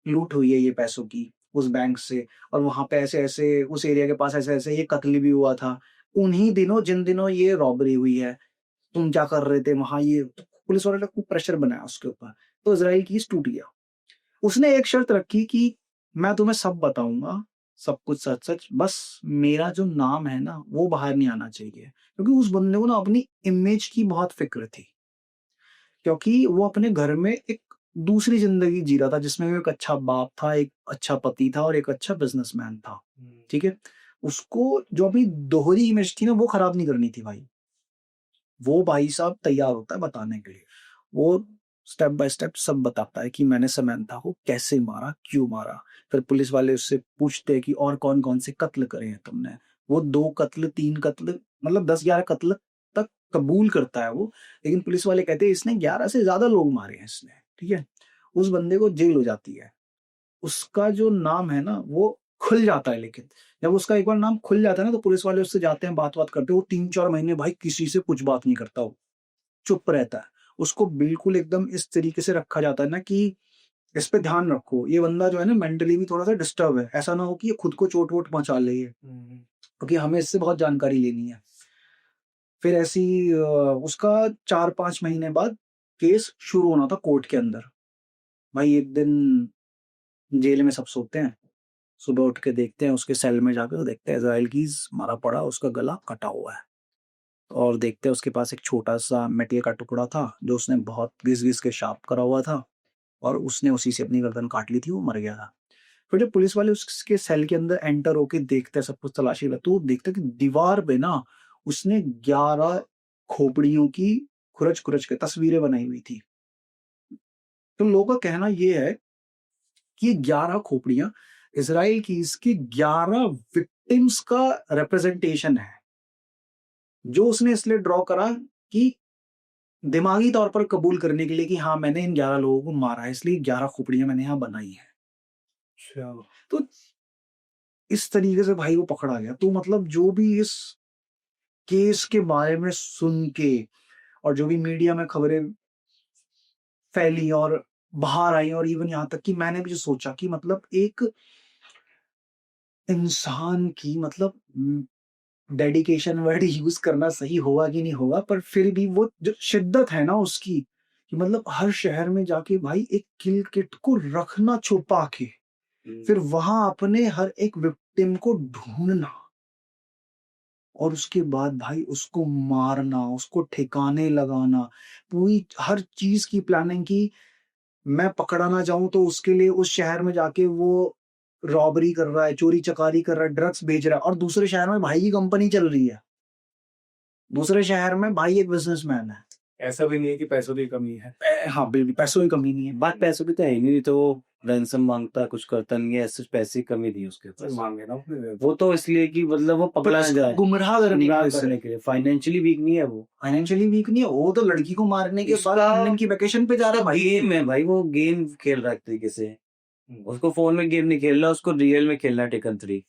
लूट हुई है ये पैसों की, उस बैंक से, और वहां पे ऐसे ऐसे उस एरिया के पास ऐसे ऐसे ये कत्ल भी हुआ था उन्हीं दिनों जिन दिनों ये रॉबरी हुई है, तुम क्या कर रहे थे वहां, ये तो पुलिस वाले ने खूब प्रेशर बनाया उसके ऊपर। तो इजराइल की टूट गया। उसने एक शर्त रखी कि मैं तुम्हें सब बताऊंगा, सब कुछ सच सच, बस मेरा जो नाम है ना वो बाहर नहीं आना चाहिए, क्योंकि उस बंदे को ना अपनी इमेज की बहुत फिक्र थी, क्योंकि वो अपने घर में एक दूसरी जिंदगी जी रहा था जिसमें वो एक अच्छा बाप था, एक अच्छा पति था और एक अच्छा बिजनेसमैन था। ठीक है, उसको जो अपनी दोहरी इमेज थी ना वो खराब नहीं करनी थी भाई। वो भाई साहब तैयार होता है बताने के लिए, वो स्टेप बाय स्टेप सब बताता है कि मैंने समंथा को कैसे मारा, क्यों मारा। फिर पुलिस वाले उससे पूछते हैं कि और कौन कौन से कत्ल करे हैं तुमने। वो 2 कत्ल 3 कत्ल मतलब 10-11 कत्ल तक कबूल करता है वो, लेकिन पुलिस वाले कहते हैं इसने 11 से ज्यादा लोग मारे हैं इसने। ठीक है, उस बंदे को जेल हो जाती है, उसका जो नाम है ना वो खुल जाता है। लेकिन जब उसका एक बार नाम खुल जाता है ना तो पुलिस वाले उससे जाते हैं, बात बात करते हैं, वो 3-4 महीने भाई किसी से कुछ बात नहीं करता, वो चुप रहता है। उसको बिल्कुल एकदम इस तरीके से रखा जाता है ना कि इस पे ध्यान रखो, ये बंदा जो है ना मेंटली भी थोड़ा सा डिस्टर्ब है, ऐसा ना हो कि ये खुद को चोट वोट पहुंचा ले, क्योंकि हमें इससे बहुत जानकारी लेनी है। फिर ऐसी उसका 4-5 महीने बाद केस शुरू होना था कोर्ट के अंदर। भाई एक दिन जेल में सब सोते हैं, सुबह उठ के देखते हैं उसके सेल में जाकर, देखते हैं इजराइल कीज मारा पड़ा, उसका गला कटा हुआ है, और देखते हैं उसके पास एक छोटा सा मेटल का टुकड़ा था जो उसने बहुत घिस घिस के शार्प करा हुआ था, और उसने उसी से अपनी गर्दन काट ली थी, वो मर गया था। फिर जब पुलिस वाले उसके सेल के अंदर एंटर होके देखते हैं, सब कुछ तलाशी लेते, तो देखते हैं कि दीवार पे ना उसने 11 खोपड़ियों की खुरच खुरच के तस्वीरें बनाई हुई थी। तो लोगों का कहना यह है कि ये 11 खोपड़ियां इसराइल की इसकी 11 विक्टिम्स का रिप्रेजेंटेशन है, जो उसने इसलिए ड्रॉ करा कि दिमागी तौर पर कबूल करने के लिए कि हाँ मैंने इन 11 लोगों को मारा है, इसलिए 11 खोपड़ियां मैंने यहाँ बनाई है। अच्छा। तो इस तरीके से भाई वो पकड़ा गया। तो मतलब जो भी इस केस के बारे में सुन के और जो भी मीडिया में खबरें फैली और बाहर आई, और इवन यहाँ तक कि मैंने भी जो सोचा कि मतलब एक इंसान की मतलब डेडिकेशन वर्ड यूज करना सही होगा कि नहीं होगा, पर फिर भी वो जो शिद्दत है ना उसकी, कि मतलब हर शहर में जाके भाई एक किल किट को रखना छुपा के, फिर वहां अपने हर एक विक्टिम को ढूंढना, और उसके बाद भाई उसको मारना, उसको ठिकाने लगाना, पूरी हर चीज की प्लानिंग की। मैं पकड़ा ना जाऊं तो उसके लिए उस शहर में जाके वो रॉबरी कर रहा है, चोरी चकारी कर रहा है, ड्रग्स बेच रहा है, और दूसरे शहर में भाई की कंपनी चल रही है, दूसरे शहर में भाई एक बिजनेसमैन है, ऐसा भी नहीं है कि पैसों की कमी है। हाँ बिल्कुल, पैसों की कमी नहीं है। बात पैसों की तो है ही नहीं, तो वो रैंसम मांगता कुछ करता नहीं है, ऐसे पैसे की कमी नहीं है उसके पास। मांगे ना अपने वो तो इसलिए कि मतलब वो पकड़ा ना जाए, गुमराह करने गुमराह के लिए करने के लिए। फाइनेंशियली वीक नहीं है वो, फाइनेंशियली वीक नहीं है वो, तो लड़की को मारने के बाद उसका- लंदन की वैकेशन पे जा रहा है भाई। गेम है भाई, वो गेम खेल रहा है एक तरीके से। उसको फोन में गेम नहीं खेल रहा, उसको रियल में खेलना है टेकन 3।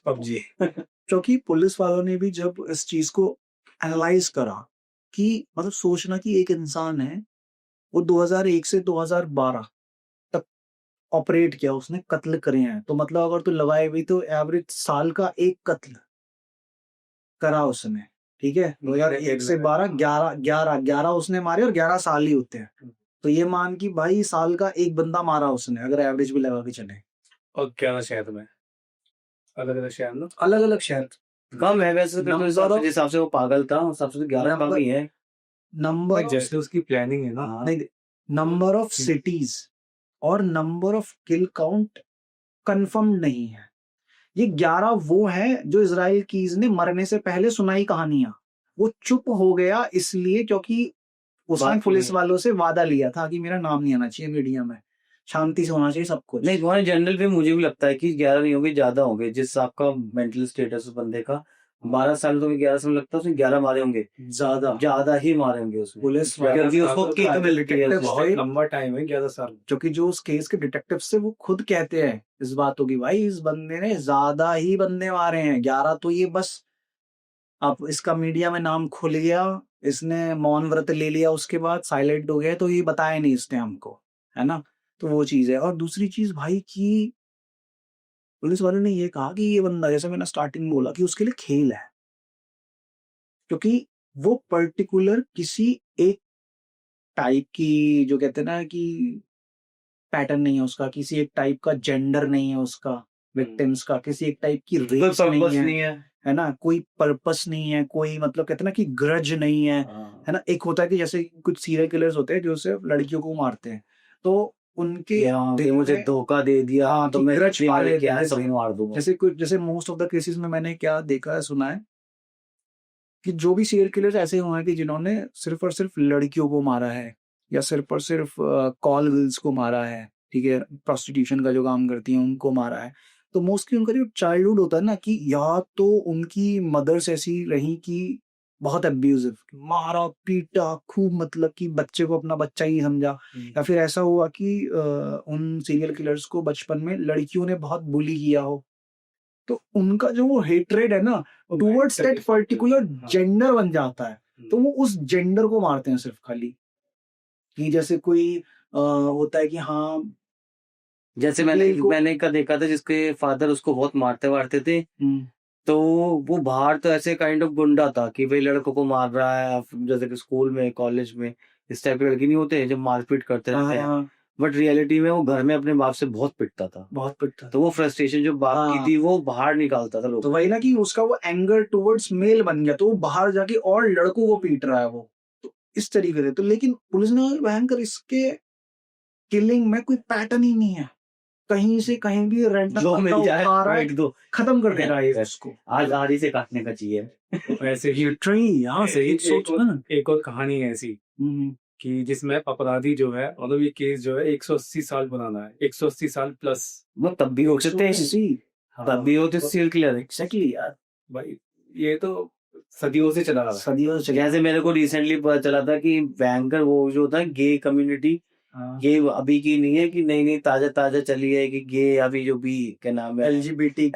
पबजी। क्योंकि पुलिस वालों ने भी जब इस चीज को एनालाइज करा कि मतलब सोचना कि एक इंसान है, वो 2001 से 2012 तक ऑपरेट किया, उसने कत्ल करे हैं, तो मतलब अगर तू लगाए भी तो एवरेज साल का एक कत्ल करा उसने, ठीक है। 2001 से 12, 11 उसने मारे, और 11 साल ही होते हैं, तो ये मान कि भाई साल का एक बंदा मारा उसने, अगर एवरेज भी लगा के चले। और 11 शहर में, अलग अलग शहर में। अलग अलग शहर। कम है वैसे तो, नंबर जिस हिसाब से वो पागल था उस हिसाब से तो 11 कम ही है। नंबर जैसे उसकी प्लानिंग है ना। हाँ। नहीं, नंबर ऑफ सिटीज और number of kill count confirm नहीं है। ये 11 वो है जो इजराइल कीज ने मरने से पहले सुनाई कहानियां, वो चुप हो गया इसलिए क्योंकि उसने बात पुलिस नहीं। वालों से वादा लिया था कि मेरा नाम नहीं आना चाहिए मीडिया में, शांति से होना चाहिए सब कुछ। नहीं, तुम्हारे जनरल पे मुझे भी लगता है कि 11 नहीं होंगे, ज्यादा होंगे। जिस आपका मेंटल स्टेटस उस बंदे का, 12 साल तो 11 साल लगता है उसने 11 मारे होंगे, ज्यादा ही मारे होंगे उसने, पुलिस क्योंकि उसको साल किक का मिलती है detective बहुत से- लंबा टाइम है 11 साल। क्योंकि जो उस केस के डिटेक्टिव से वो खुद कहते हैं इस बातों की, भाई इस बंदे ने ज्यादा ही बंदे मारे हैं, 11 तो ये बस अब इसका मीडिया में नाम खुल गया, इसने मौन व्रत ले लिया, उसके बाद साइलेंट हो गया, तो ये बताया नहीं इसने हमको, है ना। तो वो चीज है। और दूसरी चीज भाई की पुलिस वाले ने ये कहा कि ये बंदा, जैसे मैंने स्टार्टिंग में बोला कि उसके लिए खेल है, क्योंकि वो पर्टिकुलर किसी एक टाइप की, जो कहते हैं ना कि पैटर्न नहीं है उसका, किसी एक टाइप का जेंडर नहीं है उसका, विक्टिम्स का किसी एक टाइप की कोई रेस नहीं पर्पस है, नहीं है। है ना, कोई पर्पस नहीं है, कोई मतलब कहते हैं ना कि ग्रज नहीं है, हाँ। है ना। एक होता है कि जैसे कुछ सीरियल किलर्स होते हैं जो सिर्फ लड़कियों को मारते हैं, तो उनके कि दिल मुझे में- धोखा दे दिया हाँ, तो कि मैं grudge मार पाले के आया, जैसे- सभी मार दूंगा। जैसे कुछ, जैसे मोस्ट ऑफ द केसेस में मैंने क्या देखा है, सुना है कि जो भी सीरियल किलर्स ऐसे हुए हैं कि जिन्होंने सिर्फ और सिर्फ लड़कियों को मारा है, या सिर्फ और सिर्फ कॉल गर्ल्स को मारा है, ठीक है, प्रोस्टिट्यूशन का जो काम करती हैं उनको मारा है, तो मोस्टली उनका जो चाइल्डहुड होता है ना, कि या तो उनकी मदर्स ऐसी रही कि बहुत अब्यूजिव, मारा पीटा खूब, मतलब कि बच्चे को अपना बच्चा ही समझा, या फिर ऐसा हुआ कि उन सीरियल किलर्स को बचपन में लड़कियों ने बहुत बुली किया हो, तो उनका जो वो हेट्रेड है ना टुवर्ड्स दैट पर्टिकुलर जेंडर बन जाता है, तो वो उस जेंडर को मारते हैं सिर्फ खाली। कि जैसे कोई होता है कि हाँ, जैसे मैंने का देखा था जिसके फादर उसको बहुत मारते वारते थे, तो वो बाहर तो ऐसे काइंड ऑफ गुंडा था कि भाई लड़कों को मार रहा है, जैसे कि स्कूल में कॉलेज में इस टाइप के लड़के नहीं होते जब मारपीट करते रहते हैं, बट रियलिटी में वो घर में अपने बाप से बहुत पिटता था, बहुत पिटता तो वो फ्रस्ट्रेशन जो बाप की थी वो बाहर निकालता था लोग। तो वही ना कि उसका वो एंगर टुवर्ड्स मेल बन गया, तो वो बाहर जाके और लड़कों को पीट रहा है वो, तो इस तरीके से। तो लेकिन पुलिस ने भयंकर इसके किलिंग में कोई पैटर्न ही नहीं है, कहीं से कहीं भी रैंडम जो मिल जाए उठा रहा है, एक दो खत्म कर दे रहा है उसको। आज आरी से काटने का चाहिए। वैसे ही यहाँ से एक और कहानी है ऐसी कि जिसमें अपराधी जो है, मतलब ये केस जो है 180 साल पुराना है, 180 साल प्लस। वो तब भी हो सकते हैं, तब भी होते सीरियल किलर। एग्जैक्टली यार, भाई ये तो सदियों से चला रहा है। सदियों से जैसे मेरे को रिसेंटली पता चला था कि बैंकर वो जो होता है गे कम्युनिटी, ये अभी की नहीं है कि नई नई ताजा ताजा चली है कि गे अभी जो भी क्या नाम है LGBT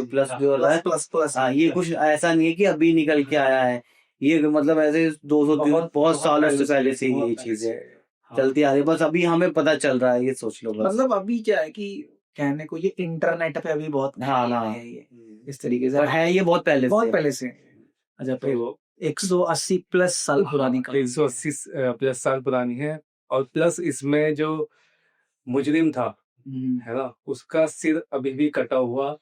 प्लस जो हो रहा है, प्लस ये कुछ ऐसा नहीं है कि अभी निकल के आया है, ये मतलब ऐसे 200 बहुत सालों से पहले से ये चीज है चलती आ रही है, बस अभी हमें पता चल रहा है, ये सोच लो बस। मतलब अभी क्या है कि कहने को ये इंटरनेट पे अभी बहुत हाँ हाँ है ये, इस तरीके से पर है ये बहुत पहले बहुत से। पहले से। अच्छा, तो तो वो 180 प्लस साल पुरानी का 180 प्लस साल पुरानी है, और प्लस इसमें जो मुजरिम था, है ना, उसका सिर अभी भी कटा हुआ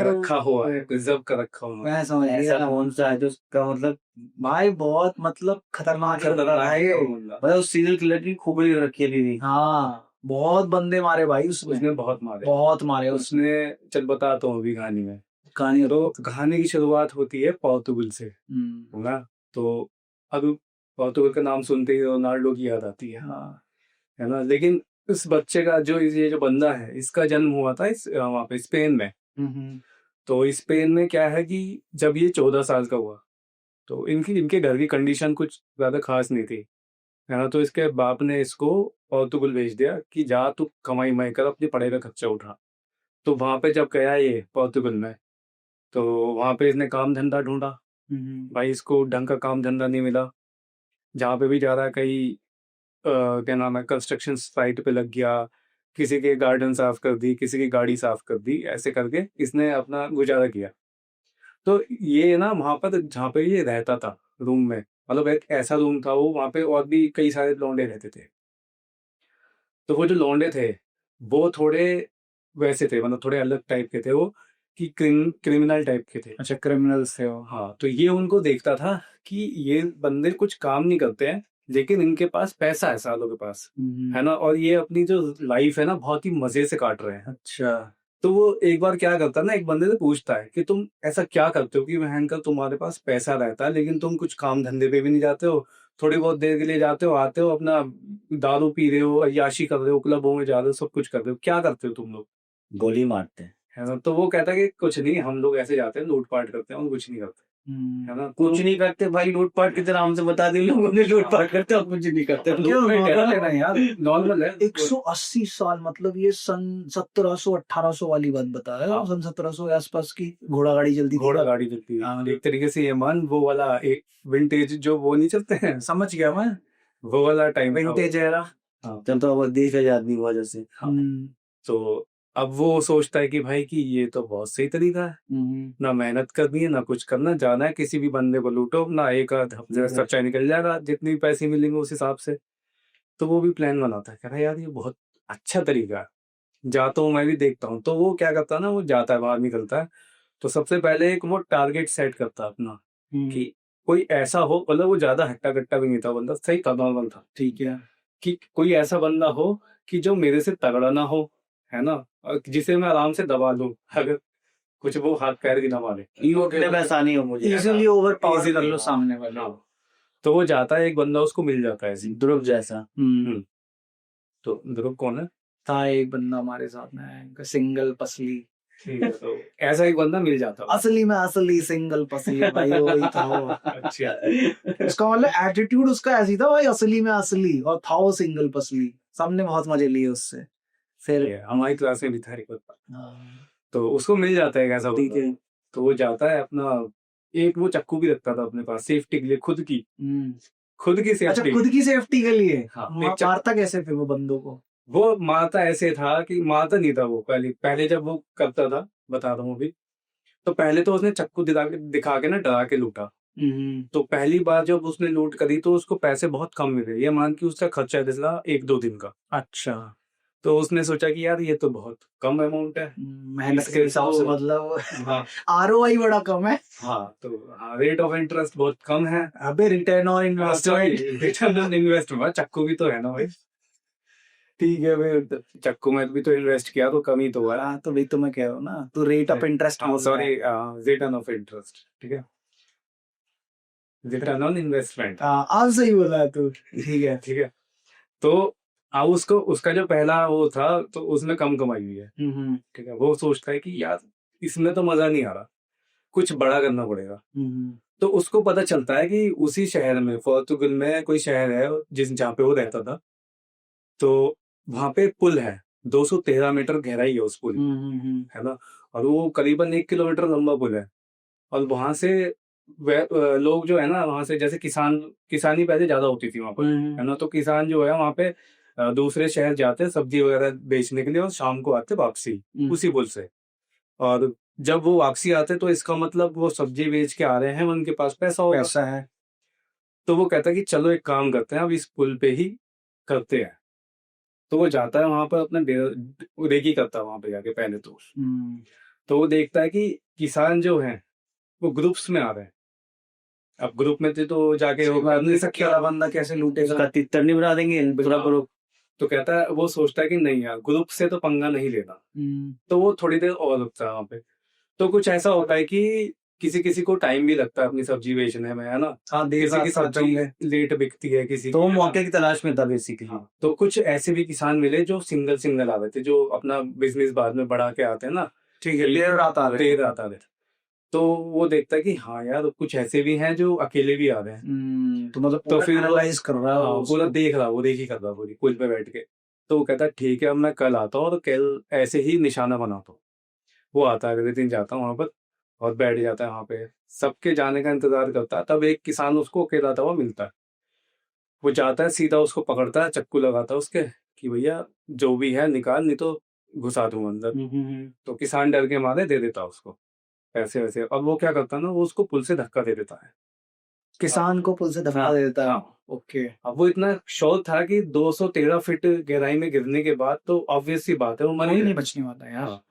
रखा हुआ है, प्रिजर्व कर रखा हुआ है। मैं समझ ऐसा गया कौन सा है जो उसका मतलब भाई, बहुत मतलब खतरनाक है ये। मतलब उस सीरियल किलर की खोपड़ी रखी है दीदी। हाँ, बहुत बंदे मारे भाई उसमें, उसने बहुत मारे, बहुत मारे उसने। उसने चल बताता हूँ अभी कहानी में। कहानी तो कहानी की शुरुआत होती है पोर्टुगल से, है ना। तो अब पोर्तुगल का नाम सुनते ही रोनाल्डो की याद आती हाँ है ना। लेकिन इस बच्चे का जो ये जो बंदा है, इसका जन्म हुआ था वहाँ पे स्पेन में। तो स्पेन में क्या है कि जब ये 14 साल का हुआ तो इनके घर की कंडीशन कुछ ज्यादा खास नहीं थी, है ना। तो इसके बाप ने इसको पोर्तुगल भेज दिया कि जा तू कमाई माई कर, अपनी पढ़ाई का खर्चा उठा। तो वहां पे जब गया ये पोर्तुगल में, तो वहां पे इसने काम धंधा ढूंढा। भाई इसको ढंग का काम धंधा नहीं मिला। जहाँ पे भी जा रहा है कहीं क्या नाम है, कंस्ट्रक्शन साइट पे लग गया, किसी के गार्डन साफ कर दी, किसी की गाड़ी साफ कर दी, ऐसे करके इसने अपना गुजारा किया। तो ये ना वहां पर जहाँ पे ये रहता था रूम में, मतलब एक ऐसा रूम था वो, वहां पे और भी कई सारे लौंडे रहते थे। तो वो जो लौंडे थे वो थोड़े वैसे थे, मतलब थोड़े अलग टाइप के थे वो, कि क्रिमिनल टाइप के थे। अच्छा क्रिमिनल्स थे वो। हाँ, तो ये उनको देखता था कि ये बंदे कुछ काम नहीं करते हैं, लेकिन इनके पास पैसा है सालों के पास, है ना, और ये अपनी जो लाइफ है ना बहुत ही मजे से काट रहे हैं। अच्छा तो वो एक बार क्या करता है ना, एक बंदे से पूछता है कि तुम ऐसा क्या करते हो कि भयंकर तुम्हारे पास पैसा रहता है लेकिन तुम कुछ काम धंधे पे भी नहीं जाते हो, थोड़ी बहुत देर के लिए जाते हो, आते हो, अपना दारू पी रहे हो, अय्याशी कर रहे हो, क्लबों में जा रहे हो, सब कुछ कर रहे हो, क्या करते हो तुम लोग, गोली मारते हैं। है ना। तो वो कहता है कि कुछ नहीं, हम लोग ऐसे जाते हैं, लूटपाट करते हैं और कुछ नहीं करते, है ना। कुछ नहीं करते भाई, लूटपाट की तरह हमसे बता दी लोगों ने, लूटपाट करते और कुछ नहीं करते। क्यों नॉर्मल है ना यार, नॉर्मल है। 180 साल, मतलब ये सन 1700-1800 वाली बात बता रहे हो। हाँ। सन 1700 के आसपास की घोड़ा गाड़ी चलती थी। घोड़ा गाड़ी चलती है हाँ। एक तरीके से, ये मान वो वाला एक विंटेज जो वो नहीं चलते हैं, समझ गया मैं, वो वाला टाइम था वो। Vintage era. हाँ। जब तो अब देश आजाद नहीं हुआ जैसे। हाँ। तो अब वो सोचता है कि भाई कि ये तो बहुत सही तरीका है, ना मेहनत करनी है ना कुछ करना, जाना है किसी भी बंदे को लूटो, ना एक आध हफ्ते का खर्चा निकल जाएगा, जितनी भी पैसे मिलेंगे उस हिसाब से। तो वो भी प्लान बनाता है, कह रहा है यार ये बहुत अच्छा तरीका है, जाता हूँ मैं भी देखता हूँ। तो वो क्या करता है ना, वो जाता है, बाहर निकलता है। तो सबसे पहले एक वो टारगेट सेट करता है अपना, कि कोई ऐसा हो, मतलब वो ज्यादा हट्टा कट्टा भी नहीं था बंदा, सही था, नॉर्मल था, ठीक है। कि कोई ऐसा बंदा हो कि जो मेरे से तगड़ा ना हो, है ना, और जिसे मैं आराम से दबा लूं अगर कुछ वो हाथ पैर भी ना मारे, लूटने में आसानी हो मुझे। इजीली ओवर पावर Easily, कर लो हाँ। सामने वाले हाँ। को। तो वो जाता है, एक बंदा उसको मिल जाता है ऐसे ही। ध्रुव जैसा। तो ध्रुव कौन है? था एक बंदा हमारे साथ में, सिंगल पसली। ठीक है, तो ऐसा एक बंदा मिल जाता है। असली में असली सिंगल पसली भाई, वही था वो। अच्छा। उसका मतलब एटीट्यूड उसका ऐसी था भाई, असली में असली, और था वो सिंगल पसली। सबने बहुत मजे लिए उससे। फिर ये हमारी क्लास में भी था एक बंदा, हाँ, तो उसको मिल जाता है एक ऐसा ठीक बंदा। है। तो वो जाता है अपना, एक वो चाकू भी रखता था अपने पास सेफ्टी के लिए, खुद की अच्छा सेफ्टी। खुद की सेफ्टी के लिए। हाँ, मारता कैसे फिर वो बंदों को? वो मारता ऐसे था कि मारता नहीं था वो, पहले पहले जब वो करता था, बता रहा हूँ अभी। तो पहले तो उसने चाकू दिखा के ना डरा के लूटा। तो पहली बार जब उसने लूट करी तो उसको पैसे बहुत कम मिले, ये मान कि उसका खर्चा था 1-2 दिन का। अच्छा, तो उसने सोचा कि यार ये तो बहुत कम अमाउंट है। मेहनत के हिसाब से, मतलब हाँ, आरओआई बड़ा कम है। हाँ, तो हाँ, रेट ऑफ इंटरेस्ट बहुत कम है। अबे return on investment. Return on investment, चाकू भी तो है ना भाई। ठीक है भाई, चाकू में भी तो इन्वेस्ट किया तो कम ही तो हुआ। हाँ तो वही तो मैं कह रहा हूँ ना, तो rate of interest. Sorry, return of interest, ठीक है, रिटर्न ऑन इन्वेस्टमेंट। आज सही बोला है तू। ठीक है। ठीक है। तो अब उसको, उसका जो पहला वो था तो उसमें कम कमाई हुई है, ठीक है। वो सोचता है कि यार इसमें तो मजा नहीं आ रहा, कुछ बड़ा करना पड़ेगा। तो उसको पता चलता है कि उसी शहर में, पोर्तुगल में कोई शहर है जहाँ पे वो रहता था, तो वहां पे पुल है, 213 मीटर गहराई है उस पुल, है ना, और वो करीबन 1 किलोमीटर लंबा पुल है। और वहां से लोग जो है ना, वहां से जैसे किसानी पहले ज्यादा होती थी वहां पर, है ना, तो किसान जो है वहां पे दूसरे शहर जाते सब्जी वगैरह बेचने के लिए, और शाम को आते वापसी उसी पुल से। और जब वो वापसी आते तो इसका मतलब वो सब्जी बेच के आ रहे हैं, उनके पास पैसा होगा। पैसा है। तो वो कहता है कि चलो एक काम करते हैं, अब इस पुल पे ही करते हैं। तो वो जाता है वहां पर, अपना रेकी करता है वहां पे जाके पहले तो वो देखता है कि किसान जो हैं वो ग्रुप्स में आ रहे हैं। अब ग्रुप में थे तो जाके वो कर नहीं सकते, क्या बंदा कैसे लूटेगा? उसका तितर नहीं बना देंगे पूरा ग्रुप। तो कहता है, वो सोचता है कि नहीं यार, ग्रुप से तो पंगा नहीं लेना। तो वो थोड़ी देर और रुकता है वहां पे। तो कुछ ऐसा होता है कि किसी किसी को टाइम भी लगता है अपनी सब्जी बेचने में, है ना। हाँ, देर किसी रात की तक सब्जी होंगे। लेट बिकती है, किसी तो वो की, है ना। मौके की तलाश में था बेसिकली। हाँ, तो कुछ ऐसे भी किसान मिले जो सिंगल सिंगल आ रहे थे, जो अपना बिजनेस बाद में बढ़ा के आते हैं ना, ठीक है, कि देर रात आ रहे देर हैं। रात आ रहे थे। तो वो देखता है कि हाँ यार, कुछ ऐसे भी हैं जो अकेले भी आ रहे हैं। तो मतलब तो पूरा फिर वो एनालाइज कर रहा है हाँ, वो पूरा उसको। देख रहा, वो देखी कर रहा पूरी पुल पे बैठ के। तो वो कहता है ठीक है, अब मैं कल आता हूँ और कल ऐसे ही निशाना बनाता हूँ। वो आता है, अगले दिन जाता है वहां पर और बैठ जाता है वहां पे, सबके जाने का इंतजार करता है। तब एक किसान उसको अकेला हुआ मिलता है। वो जाता है, सीधा उसको पकड़ता है, चक्कू लगाता है उसके, कि भैया जो भी है निकाल, नहीं तो घुसा दूंगा अंदर। तो किसान डर के मारे दे देता है उसको ऐसे वैसे। और वो क्या करता है ना, वो उसको पुल से धक्का दे देता है। किसान को पुल से धक्का हाँ, दे देता है। हाँ। ओके। अब वो इतना श्योर था कि 213 फीट गहराई में गिरने के बाद तो ऑब्वियस सी बात है वो मर कोई ही नहीं जाएगा। बचने वाला यार। हाँ,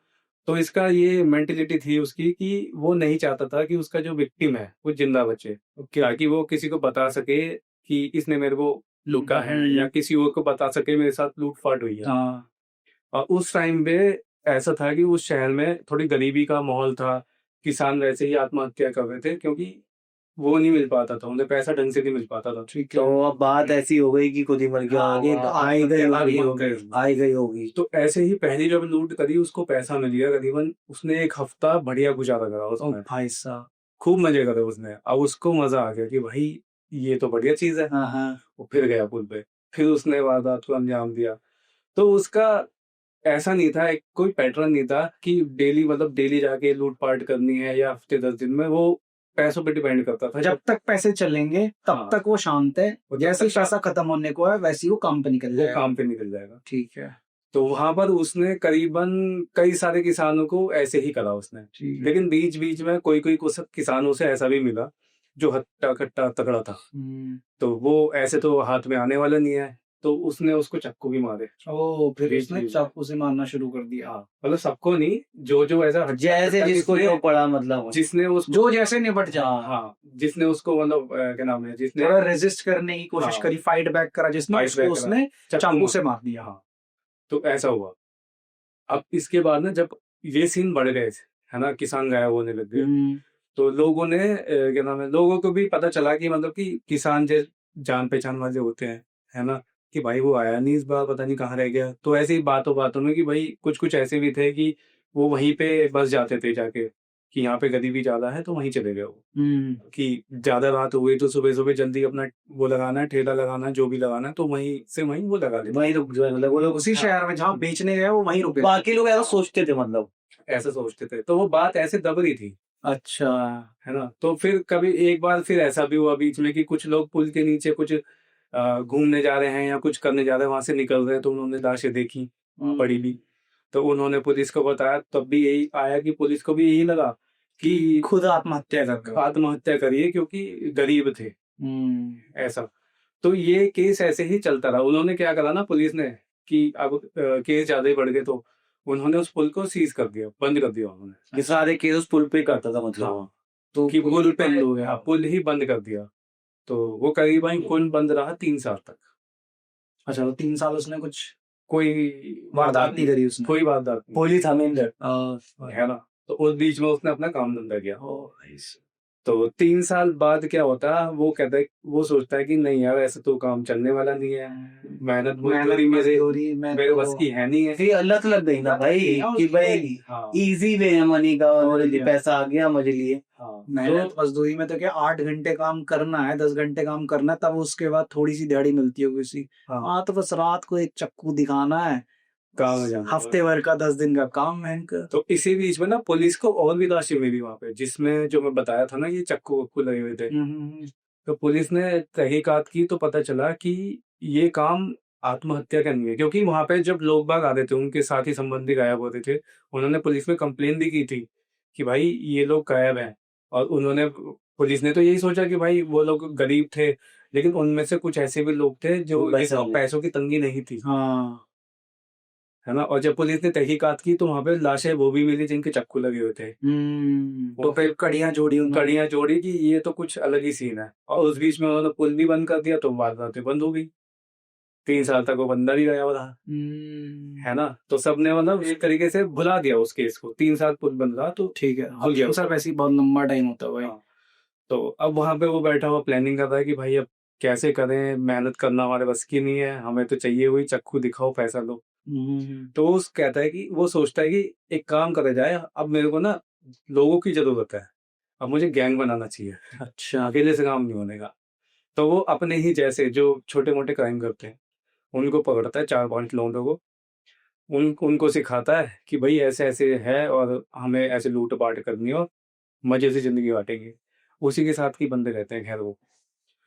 तो इसका ये मेंटेलिटी थी उसकी कि वो नहीं चाहता था कि उसका जो विक्टिम है वो जिंदा बचे, ताकि वो किसी को बता सके कि इसने मेरे को लुका है, या किसी और को बता सके मेरे साथ लूटपाट हुई है। हाँ। और उस टाइम पे ऐसा था कि उस शहर में थोड़ी गरीबी का माहौल था। किसान वैसे ही आत्महत्या कर रहे थे, क्योंकि वो नहीं मिल पाता था, उन्हें पैसा ढंग से नहीं मिल पाता था। ठीक है। तो अब बात ऐसी हो गई कि खुद ही मर गया आगे होगा, आई गई होगी। आई गई होगी। तो ऐसे ही पहली जब लूट करी, उसको पैसा मिल गया करीबन, उसने एक हफ्ता बढ़िया गुजारा करा ओ उसमें, भाई साहब। खूब मजे करे उसने। अब उसको मजा आ गया कि भाई ये तो बढ़िया चीज है। हाँ हाँ। वो फिर गया पुल पे, फिर उसने वारदात को अंजाम दिया। तो उसका ऐसा नहीं था, एक कोई पैटर्न नहीं था कि डेली, मतलब डेली जाके लूटपाट करनी है या हफ्ते 10 दिन में। वो पैसों पे डिपेंड करता था। जब तक पैसे चलेंगे तब हाँ, तक वो शांत है, वो तब जैसे ही तक शांत- पैसा खत्म होने को है वैसे ही वो काम पे निकल वो जाएगा। काम पे निकल जाएगा। ठीक है। तो वहां पर उसने करीबन कई सारे किसानों को ऐसे ही करा उसने। ठीक है। लेकिन बीच बीच में कोई कोई कुछ किसानों से ऐसा भी मिला जो हट्टा कट्टा तगड़ा था। तो वो ऐसे तो हाथ में आने वाला नहीं है, तो उसने उसको चक्कू भी मारे। ओ, फिर बीच उसने बीच में। चाकू से मारना शुरू कर दिया। हाँ, मतलब सबको नहीं, जो जो ऐसा हट्टा जैसे कट्टा जिसको जो पड़ा, मतलब जिसने उसको, जो जैसे निपट जा। हाँ, जिसने उसको, मतलब क्या नाम है, जिसने थोड़ा रेजिस्ट करने की कोशिश हाँ, करी, फाइट बैक करा जिसने, फाइट उसको बैक उसने करा, चाकू से मार दिया। हाँ। तो ऐसा हुआ। अब इसके बाद ना, जब ये सीन बढ़ गए थे, है ना, किसान गायब होने लग गए, तो लोगों ने क्या नाम है, लोगों को भी पता चला कि मतलब कि किसान जो जान पहचान वाले होते हैं, है ना, कि भाई वो आया नहीं इस बार, पता नहीं कहाँ रह गया। तो ऐसे ही बातों बातों में कि भाई कुछ कुछ ऐसे भी थे कि वो वहीं पे बस जाते थे जाके, कि यहाँ पे गरीबी ज्यादा है तो वहीं चले गए वो। कि ज्यादा रात हो गई तो सुबह सुबह जल्दी अपना वो लगाना है, ठेला लगाना है, जो भी लगाना है, तो वहीं से वहीं वो लगा लेते। वहीं रुक जाए, मतलब वो लोग उसी शहर में जहाँ बेचने गए वो वहीं रुके। बाकी लोग ऐसा सोचते थे, मतलब ऐसे सोचते थे, तो वो बात ऐसे दब रही थी, अच्छा। है ना। तो फिर कभी एक बार फिर ऐसा भी हुआ बीच में कि कुछ लोग पुल के नीचे कुछ घूमने जा रहे हैं या कुछ करने जा रहे हैं, वहां से निकल रहे हैं, तो उन्होंने लाशें देखी पड़ी भी। तो उन्होंने पुलिस को बताया, तब भी यही आया कि पुलिस को भी यही लगा कि खुद आत्महत्या कर गए। आत्महत्या करिए, क्योंकि गरीब थे, ऐसा। तो ये केस ऐसे ही चलता रहा। उन्होंने क्या करा ना, पुलिस ने, कि अब केस ज्यादा ही बढ़ गए, तो उन्होंने उस पुल को सीज कर दिया, बंद कर दिया उन्होंने। ये सारे केस उस पुल पे ही करता था, मतलब हाँ, तो कि पुल पे, बंद हो गया। हाँ, पुल ही बंद कर दिया। तो वो करीबन पुल बंद रहा 3 साल तक। अच्छा, तो 3 साल उसने कुछ कोई वारदात नहीं करी उसने। कोई वारदात नहीं, पुलिस हमें है ना। तो उस बीच में उसने अपना काम धंधा किया। तो 3 साल बाद क्या होता है, वो कहता है, वो सोचता है कि नहीं यार, ऐसे तो काम चलने वाला नहीं है, मेहनत मजदूरी मेरे बस की है नहीं है। फिर लत लग गई ना भाई, कि भाई हाँ, इजी वे है मनी का, और क्या? पैसा आ गया मजे लिए। हाँ, मेहनत मजदूरी में तो क्या 8 घंटे काम करना है, 10 घंटे काम करना है, तब उसके बाद थोड़ी सी दिहाड़ी मिलती है किसी। हाँ, हाँ, तो बस रात को एक चक्कू दिखाना है, काम हो जाना है। हफ्ते भर का 10 दिन का काम है इनका। तो इसी बीच में ना पुलिस को और भी राशि मिली वहां पे, जिसमें जो मैं बताया था ना, ये चक्कू वक्कू लगे हुए थे। तो पुलिस ने तहकीकात की तो पता चला कि ये काम आत्महत्या का नहीं है, क्योंकि वहां पे जब लोग बाग आते थे, उनके साथी संबंधी गायब होते थे, उन्होंने पुलिस में कंप्लेन भी की थी कि भाई ये लोग गायब हैं। और उन्होंने, पुलिस ने तो यही सोचा कि भाई वो लोग गरीब थे, लेकिन उनमें से कुछ ऐसे भी लोग थे जो जिनको पैसों की तंगी नहीं थी, हाँ। है ना। और जब पुलिस ने तहकीकात की तो वहां पे लाशें वो भी मिली जिनके चक्कू लगे हुए थे। तो फिर कड़ियां जोड़ी उन्होंने। कड़ियां जोड़ी कि ये तो कुछ अलग ही सीन है, और उस बीच में उन्होंने पुल भी बंद कर दिया, तो वारदातें बंद हो गई। 3 साल तक वो बंदा नहीं गया रहा, है ना। तो सबने मतलब एक तरीके से भुला दिया उस केस को, 3 साल पुल बंद रहा तो ठीक है। भूल गया तो सर उसको। वैसे ही बहुत लंबा टाइम होता है भाई। हाँ, तो अब वहां पे वो बैठा हुआ प्लानिंग कर रहा है कि भाई अब कैसे करें, मेहनत करना हमारे बस की नहीं है, हमें तो चाहिए वही चक्कू दिखाओ पैसा लो। तो वो कहता है कि वो सोचता है कि एक काम करा जाए, अब मेरे को ना लोगों की जरूरत है, अब मुझे गैंग बनाना चाहिए, अच्छा। अकेले से काम नहीं होने का। तो वो अपने ही जैसे जो छोटे मोटे क्राइम करते हैं उनको पकड़ता है, 4-5 लोगों को, उनको सिखाता है कि भाई ऐसे ऐसे है और हमें ऐसे लूट पाट करनी है और मजे से जिंदगी काटेंगे। उसी के साथ ही बंदे रहते हैं खैर वो।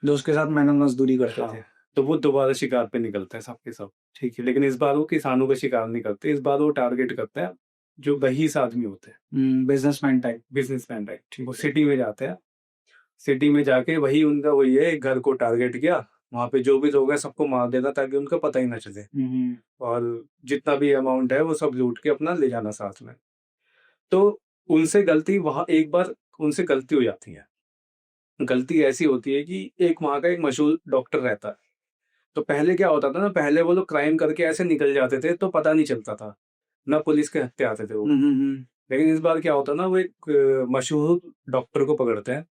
जो उसके साथ मेहनत मजदूरी करते हाँ, थे। तो वो दोबारा शिकार पे निकलते हैं सबके सब, ठीक है। लेकिन इस बार वो किसानों का शिकार नहीं करते, इस बार वो टारगेट करते हैं जो रईस आदमी होते हैं, बिजनेसमैन टाइप। Businessman type. ठीक वो है। सिटी में जाते हैं, सिटी में जाके वही उनका वही है, एक घर को टारगेट किया, वहां पे जो भी लोग हैं सबको मार देना ताकि उनका पता ही ना चले, और जितना भी अमाउंट है वो सब लूट के अपना ले जाना साथ में। तो उनसे गलती वहां एक बार उनसे गलती हो जाती है। गलती ऐसी होती है कि एक वहां का एक मशहूर डॉक्टर रहता है। तो पहले क्या होता था ना, पहले वो लोग क्राइम करके ऐसे निकल जाते थे तो पता नहीं चलता था, ना पुलिस के हत्थे आते थे वो। लेकिन इस बार क्या होता ना, वो एक मशहूर डॉक्टर को पकड़ते हैं,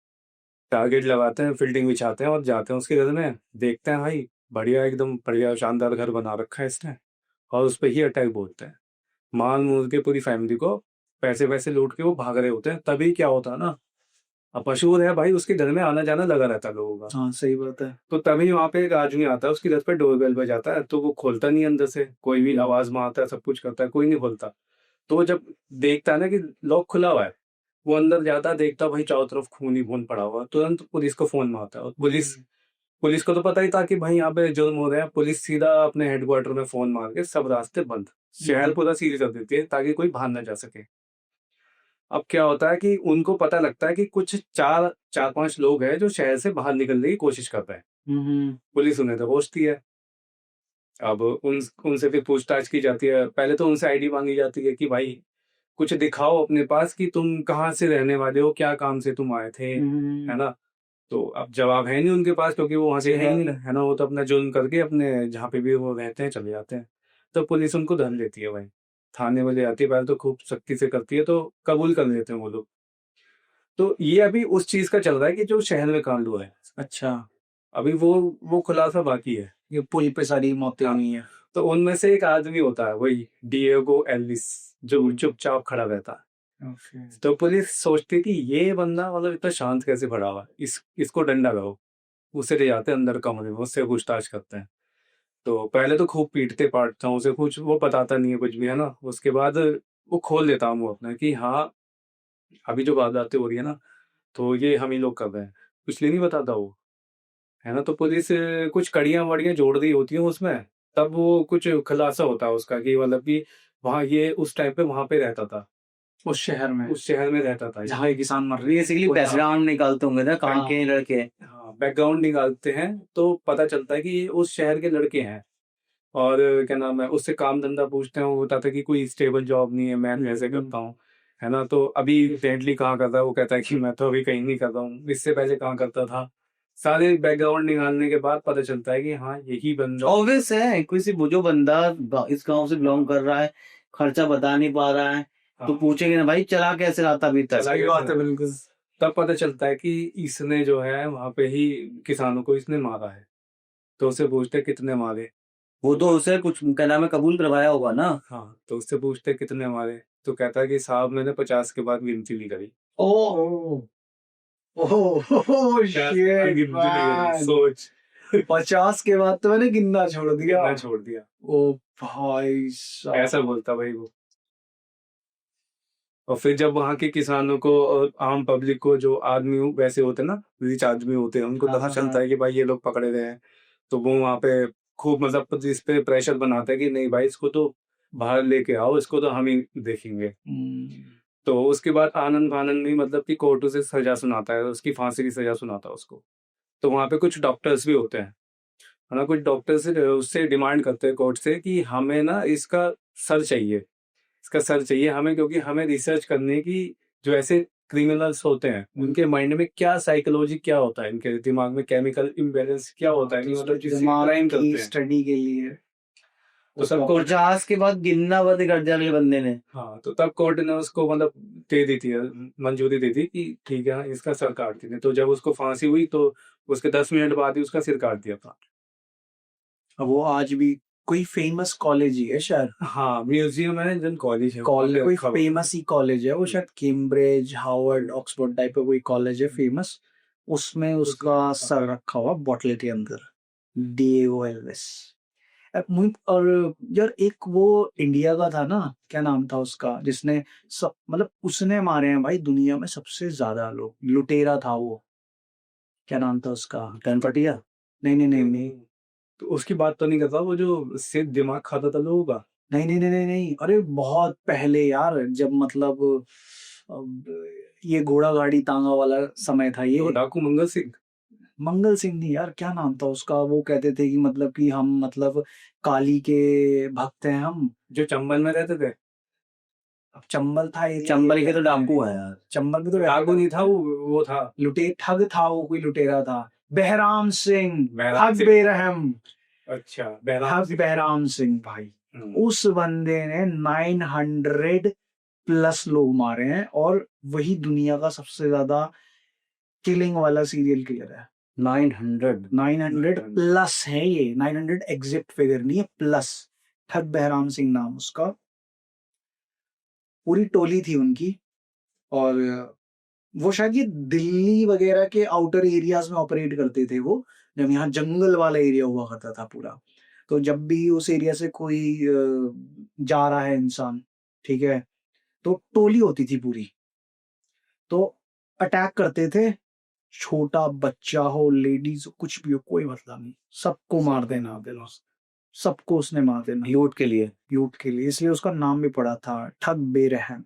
टारगेट लगाते हैं, फील्डिंग बिछाते हैं और जाते हैं उसके घर में, देखते हैं भाई बढ़िया एकदम बढ़िया शानदार घर बना रखा है इसने, और उस पर ही अटैक बोलते हैं, मार मूर के पूरी फैमिली को पैसे वैसे लूट के वो भाग रहे होते हैं। तभी क्या होता है ना, अब मशहूर है भाई, उसके घर में आना जाना लगा रहता है लोगों का। हाँ सही बात है। तो तभी वहां पे एक आदमी आता है, उसकी छत पे डोरबेल बजाता है, तो वो खोलता नहीं अंदर से, कोई भी आवाज मारता है सब कुछ करता है, कोई नहीं खोलता। तो वो जब देखता है ना कि लॉक खुला हुआ है, वो अंदर जाता है, देखता है भाई चारों तरफ खून ही खून पड़ा हुआ है, तुरंत पुलिस को फोन मारता है। और पुलिस को तो पता ही था कि भाई यहाँ पे जुर्म हो रहा है, पुलिस सीधा अपने हेडक्वार्टर में फोन मार के सब रास्ते बंद, शहर पूरा सील कर देती है ताकि कोई बाहर ना जा सके। अब क्या होता है कि उनको पता लगता है कि कुछ चार चार पांच लोग हैं जो शहर से बाहर निकलने की कोशिश कर रहे हैं। पुलिस उन्हें दबोचती है। अब उनसे फिर पूछताछ की जाती है। पहले तो उनसे आईडी मांगी जाती है कि भाई कुछ दिखाओ अपने पास कि तुम कहाँ से रहने वाले हो, क्या काम से तुम आए थे, है ना। तो अब जवाब है नहीं उनके पास, क्योंकि वो वहां से है नहीं, है ना। वो तो अपना जुर्म करके अपने जहाँ पे भी वो रहते हैं चले जाते हैं। तो पुलिस उनको धर लेती है भाई, थाने में ले जाती है। पहले तो खूब सख्ती से करती है, तो कबूल कर लेते हैं वो लोग। तो ये अभी उस चीज का चल रहा है कि जो शहर में कांड हुआ है। अच्छा। अभी वो खुलासा बाकी है। ये पुल पे सारी मौतें हाँ। हुई हैं। तो उनमें से एक आदमी होता है वही डिएगो एलिस, जो चुपचाप खड़ा रहता है। ओके। तो पुलिस सोचती थी ये बंदा मतलब इतना शांत कैसे खड़ा हुआ है, इसको डंडा लगाओ। उसे ले जाते हैं अंदर कमरे में, उससे पूछताछ करते हैं। तो पहले तो खूब पीटते पाटता हूँ उसे, कुछ वो बताता नहीं है कुछ भी, है ना। उसके बाद वो खोल देता हूँ वो अपना कि हाँ अभी जो वारदातें हो रही है ना, तो ये हम ही लोग कर रहे हैं, इसलिए नहीं बताता वो, है ना। तो पुलिस कुछ कड़ियां वड़ियां जोड़ रही होती हैं उसमें, तब वो कुछ खुलासा होता है उसका कि मतलब कि वहाँ ये उस टाइम पे वहां पे रहता था, उस शहर में उस शहर में रहता था। जहाँ ये किसान मर रहे बेसिकली बैकग्राउंड निकालते होंगे ना कहाँ हाँ। के लड़के हैं। हाँ, बैकग्राउंड निकालते हैं तो पता चलता है कि ये उस शहर के लड़के हैं। और क्या नाम है, उससे काम धंधा पूछते हैं, वो बताता है कि कोई स्टेबल जॉब नहीं है, मैं ऐसे करता हूँ, है ना। तो अभी रिसेंटली कहाँ करता है, वो कहता है कि मैं तो अभी कहीं नहीं कर रहा हूँ, इससे पहले कहाँ करता था। सारे बैकग्राउंड निकालने के बाद पता चलता है कि हाँ यही बंदा। ऑब्वियस है, कोई सी जो बंदा इस गांव से बिलोंग कर रहा है, खर्चा बता नहीं पा रहा है, तो हाँ, पूछेंगे ना भाई चला कैसे रहा था अभी तक। चला गया बात है बिल्कुल। तब पता चलता है कि इसने जो है वहां पे ही किसानों को इसने मारा है। तो उससे पूछते हैं कितने मारे। वो तो उसे कुछ क्या नाम है कबूल करवाया होगा ना। हाँ, तो उससे पूछते हैं कितने मारे, तो कहता है कि साहब मैंने 50 के बाद गिनती नहीं करी। ओह ओह 50 के बाद शिट गिनती नहीं करी, मैन। सोच। 50 के बाद तो मैंने गिनना छोड़ दिया। मैं छोड़ दिया, ओ भाई साहब। ऐसा बोलता भाई वो। और फिर जब वहां के किसानों को और आम पब्लिक को, जो आदमी वैसे होते हैं ना, रिच आदमी होते हैं, उनको हाँ, पता हाँ, चलता हाँ। है कि भाई ये लोग पकड़े गए हैं, तो वो वहां पे खूब मतलब इस पे प्रेशर बनाते हैं कि नहीं भाई इसको तो बाहर लेके आओ, इसको तो हम ही देखेंगे। तो उसके बाद आनंद फानंद भी मतलब कि कोर्ट उसे सजा सुनाता है, उसकी फांसी की सजा सुनाता है उसको। तो वहां पे कुछ डॉक्टर्स भी होते हैं, है ना। कुछ डॉक्टर्स उससे डिमांड करते हैं कोर्ट से कि हमें ना इसका सर चाहिए, इसका सर चाहिए हमें, क्योंकि हमें रिसर्च करने की जो ऐसे क्रिमिनल्स होते हैं उनके माइंड में क्या साइकोलॉजी क्या होता है, इनके दिमाग में केमिकल इम्बैलेंस क्या होता है, तो नहीं होता, जिससे दिमाग क्राइम की करते हैं। स्टडी के लिए तो तब कोर्ट 50 के बाद गिनना बंद कर दिया अगले बंदे ने। हाँ तो तब कोर्ट ने उसको मतलब दे दी थी, मंजूरी दी थी कि ठीक है हाँ, इसका सर काट दीजिए। तो जब उसको फांसी हुई तो उसके 10 मिनट बाद ही उसका सिर काट दिया था। अब वो आज भी कोई फेमस कॉलेज ही है शायद, हाँ म्यूजियम है जन कॉलेज है वहाँ पे कोई रखा हुआ है। फेमस ही कॉलेज है वो, शायद कैम्ब्रिज हार्वर्ड ऑक्सफोर्ड टाइप का कोई कॉलेज है फेमस, उसमें उसका सर रखा हुआ बॉटल के अंदर, डिएगो एल्वेस। और यार एक वो इंडिया का था ना, क्या नाम था उसका, जिसने सब मतलब उसने मारे हैं भाई दुनिया में सबसे ज्यादा लोग, लुटेरा था वो, क्या नाम था उसका, टनपटिया। नहीं नहीं नहीं नहीं तो उसकी बात तो नहीं करता, वो जो सिर्फ दिमाग खाता था लोगों का। नहीं नहीं नहीं नहीं नहीं, अरे बहुत पहले यार, जब मतलब ये घोड़ा गाड़ी तांगा वाला समय था तो ये। डाकू मंगल सिंह। मंगल सिंह नहीं यार, क्या नाम था उसका, वो कहते थे कि मतलब कि हम मतलब काली के भक्त हैं हम। जो चंबल में रहते थे। अब चंबल था एरिया, चंबल के तो डाकू है यार। चंबल में तो डाकू नहीं था वो था ठग था वो, कोई लुटेरा था, बहराम सिंह, बहराम हक सिंह। बेरहम, अच्छा बहराम हक सिंह। बहराम सिंह भाई। हम्म। उस बंदे ने 900 प्लस लोग मारे हैं, और वही दुनिया का सबसे ज्यादा किलिंग वाला सीरियल किलर है। 900। 900 प्लस है ये, 900 एग्जैक्ट फिगर नहीं है, प्लस। ठग बहराम सिंह नाम उसका, पूरी टोली थी उनकी। और वो शायद ये दिल्ली वगैरह के आउटर एरियाज में ऑपरेट करते थे वो, जब यहाँ जंगल वाला एरिया हुआ करता था पूरा। तो जब भी उस एरिया से कोई जा रहा है इंसान, ठीक है, तो टोली होती थी पूरी, तो अटैक करते थे, छोटा बच्चा हो लेडीज हो कुछ भी हो कोई मतलब नहीं, सबको मार देना, सबको उसने मार देना लूट के लिए। लूट के लिए, इसलिए उसका नाम भी पड़ा था ठग बेरहम।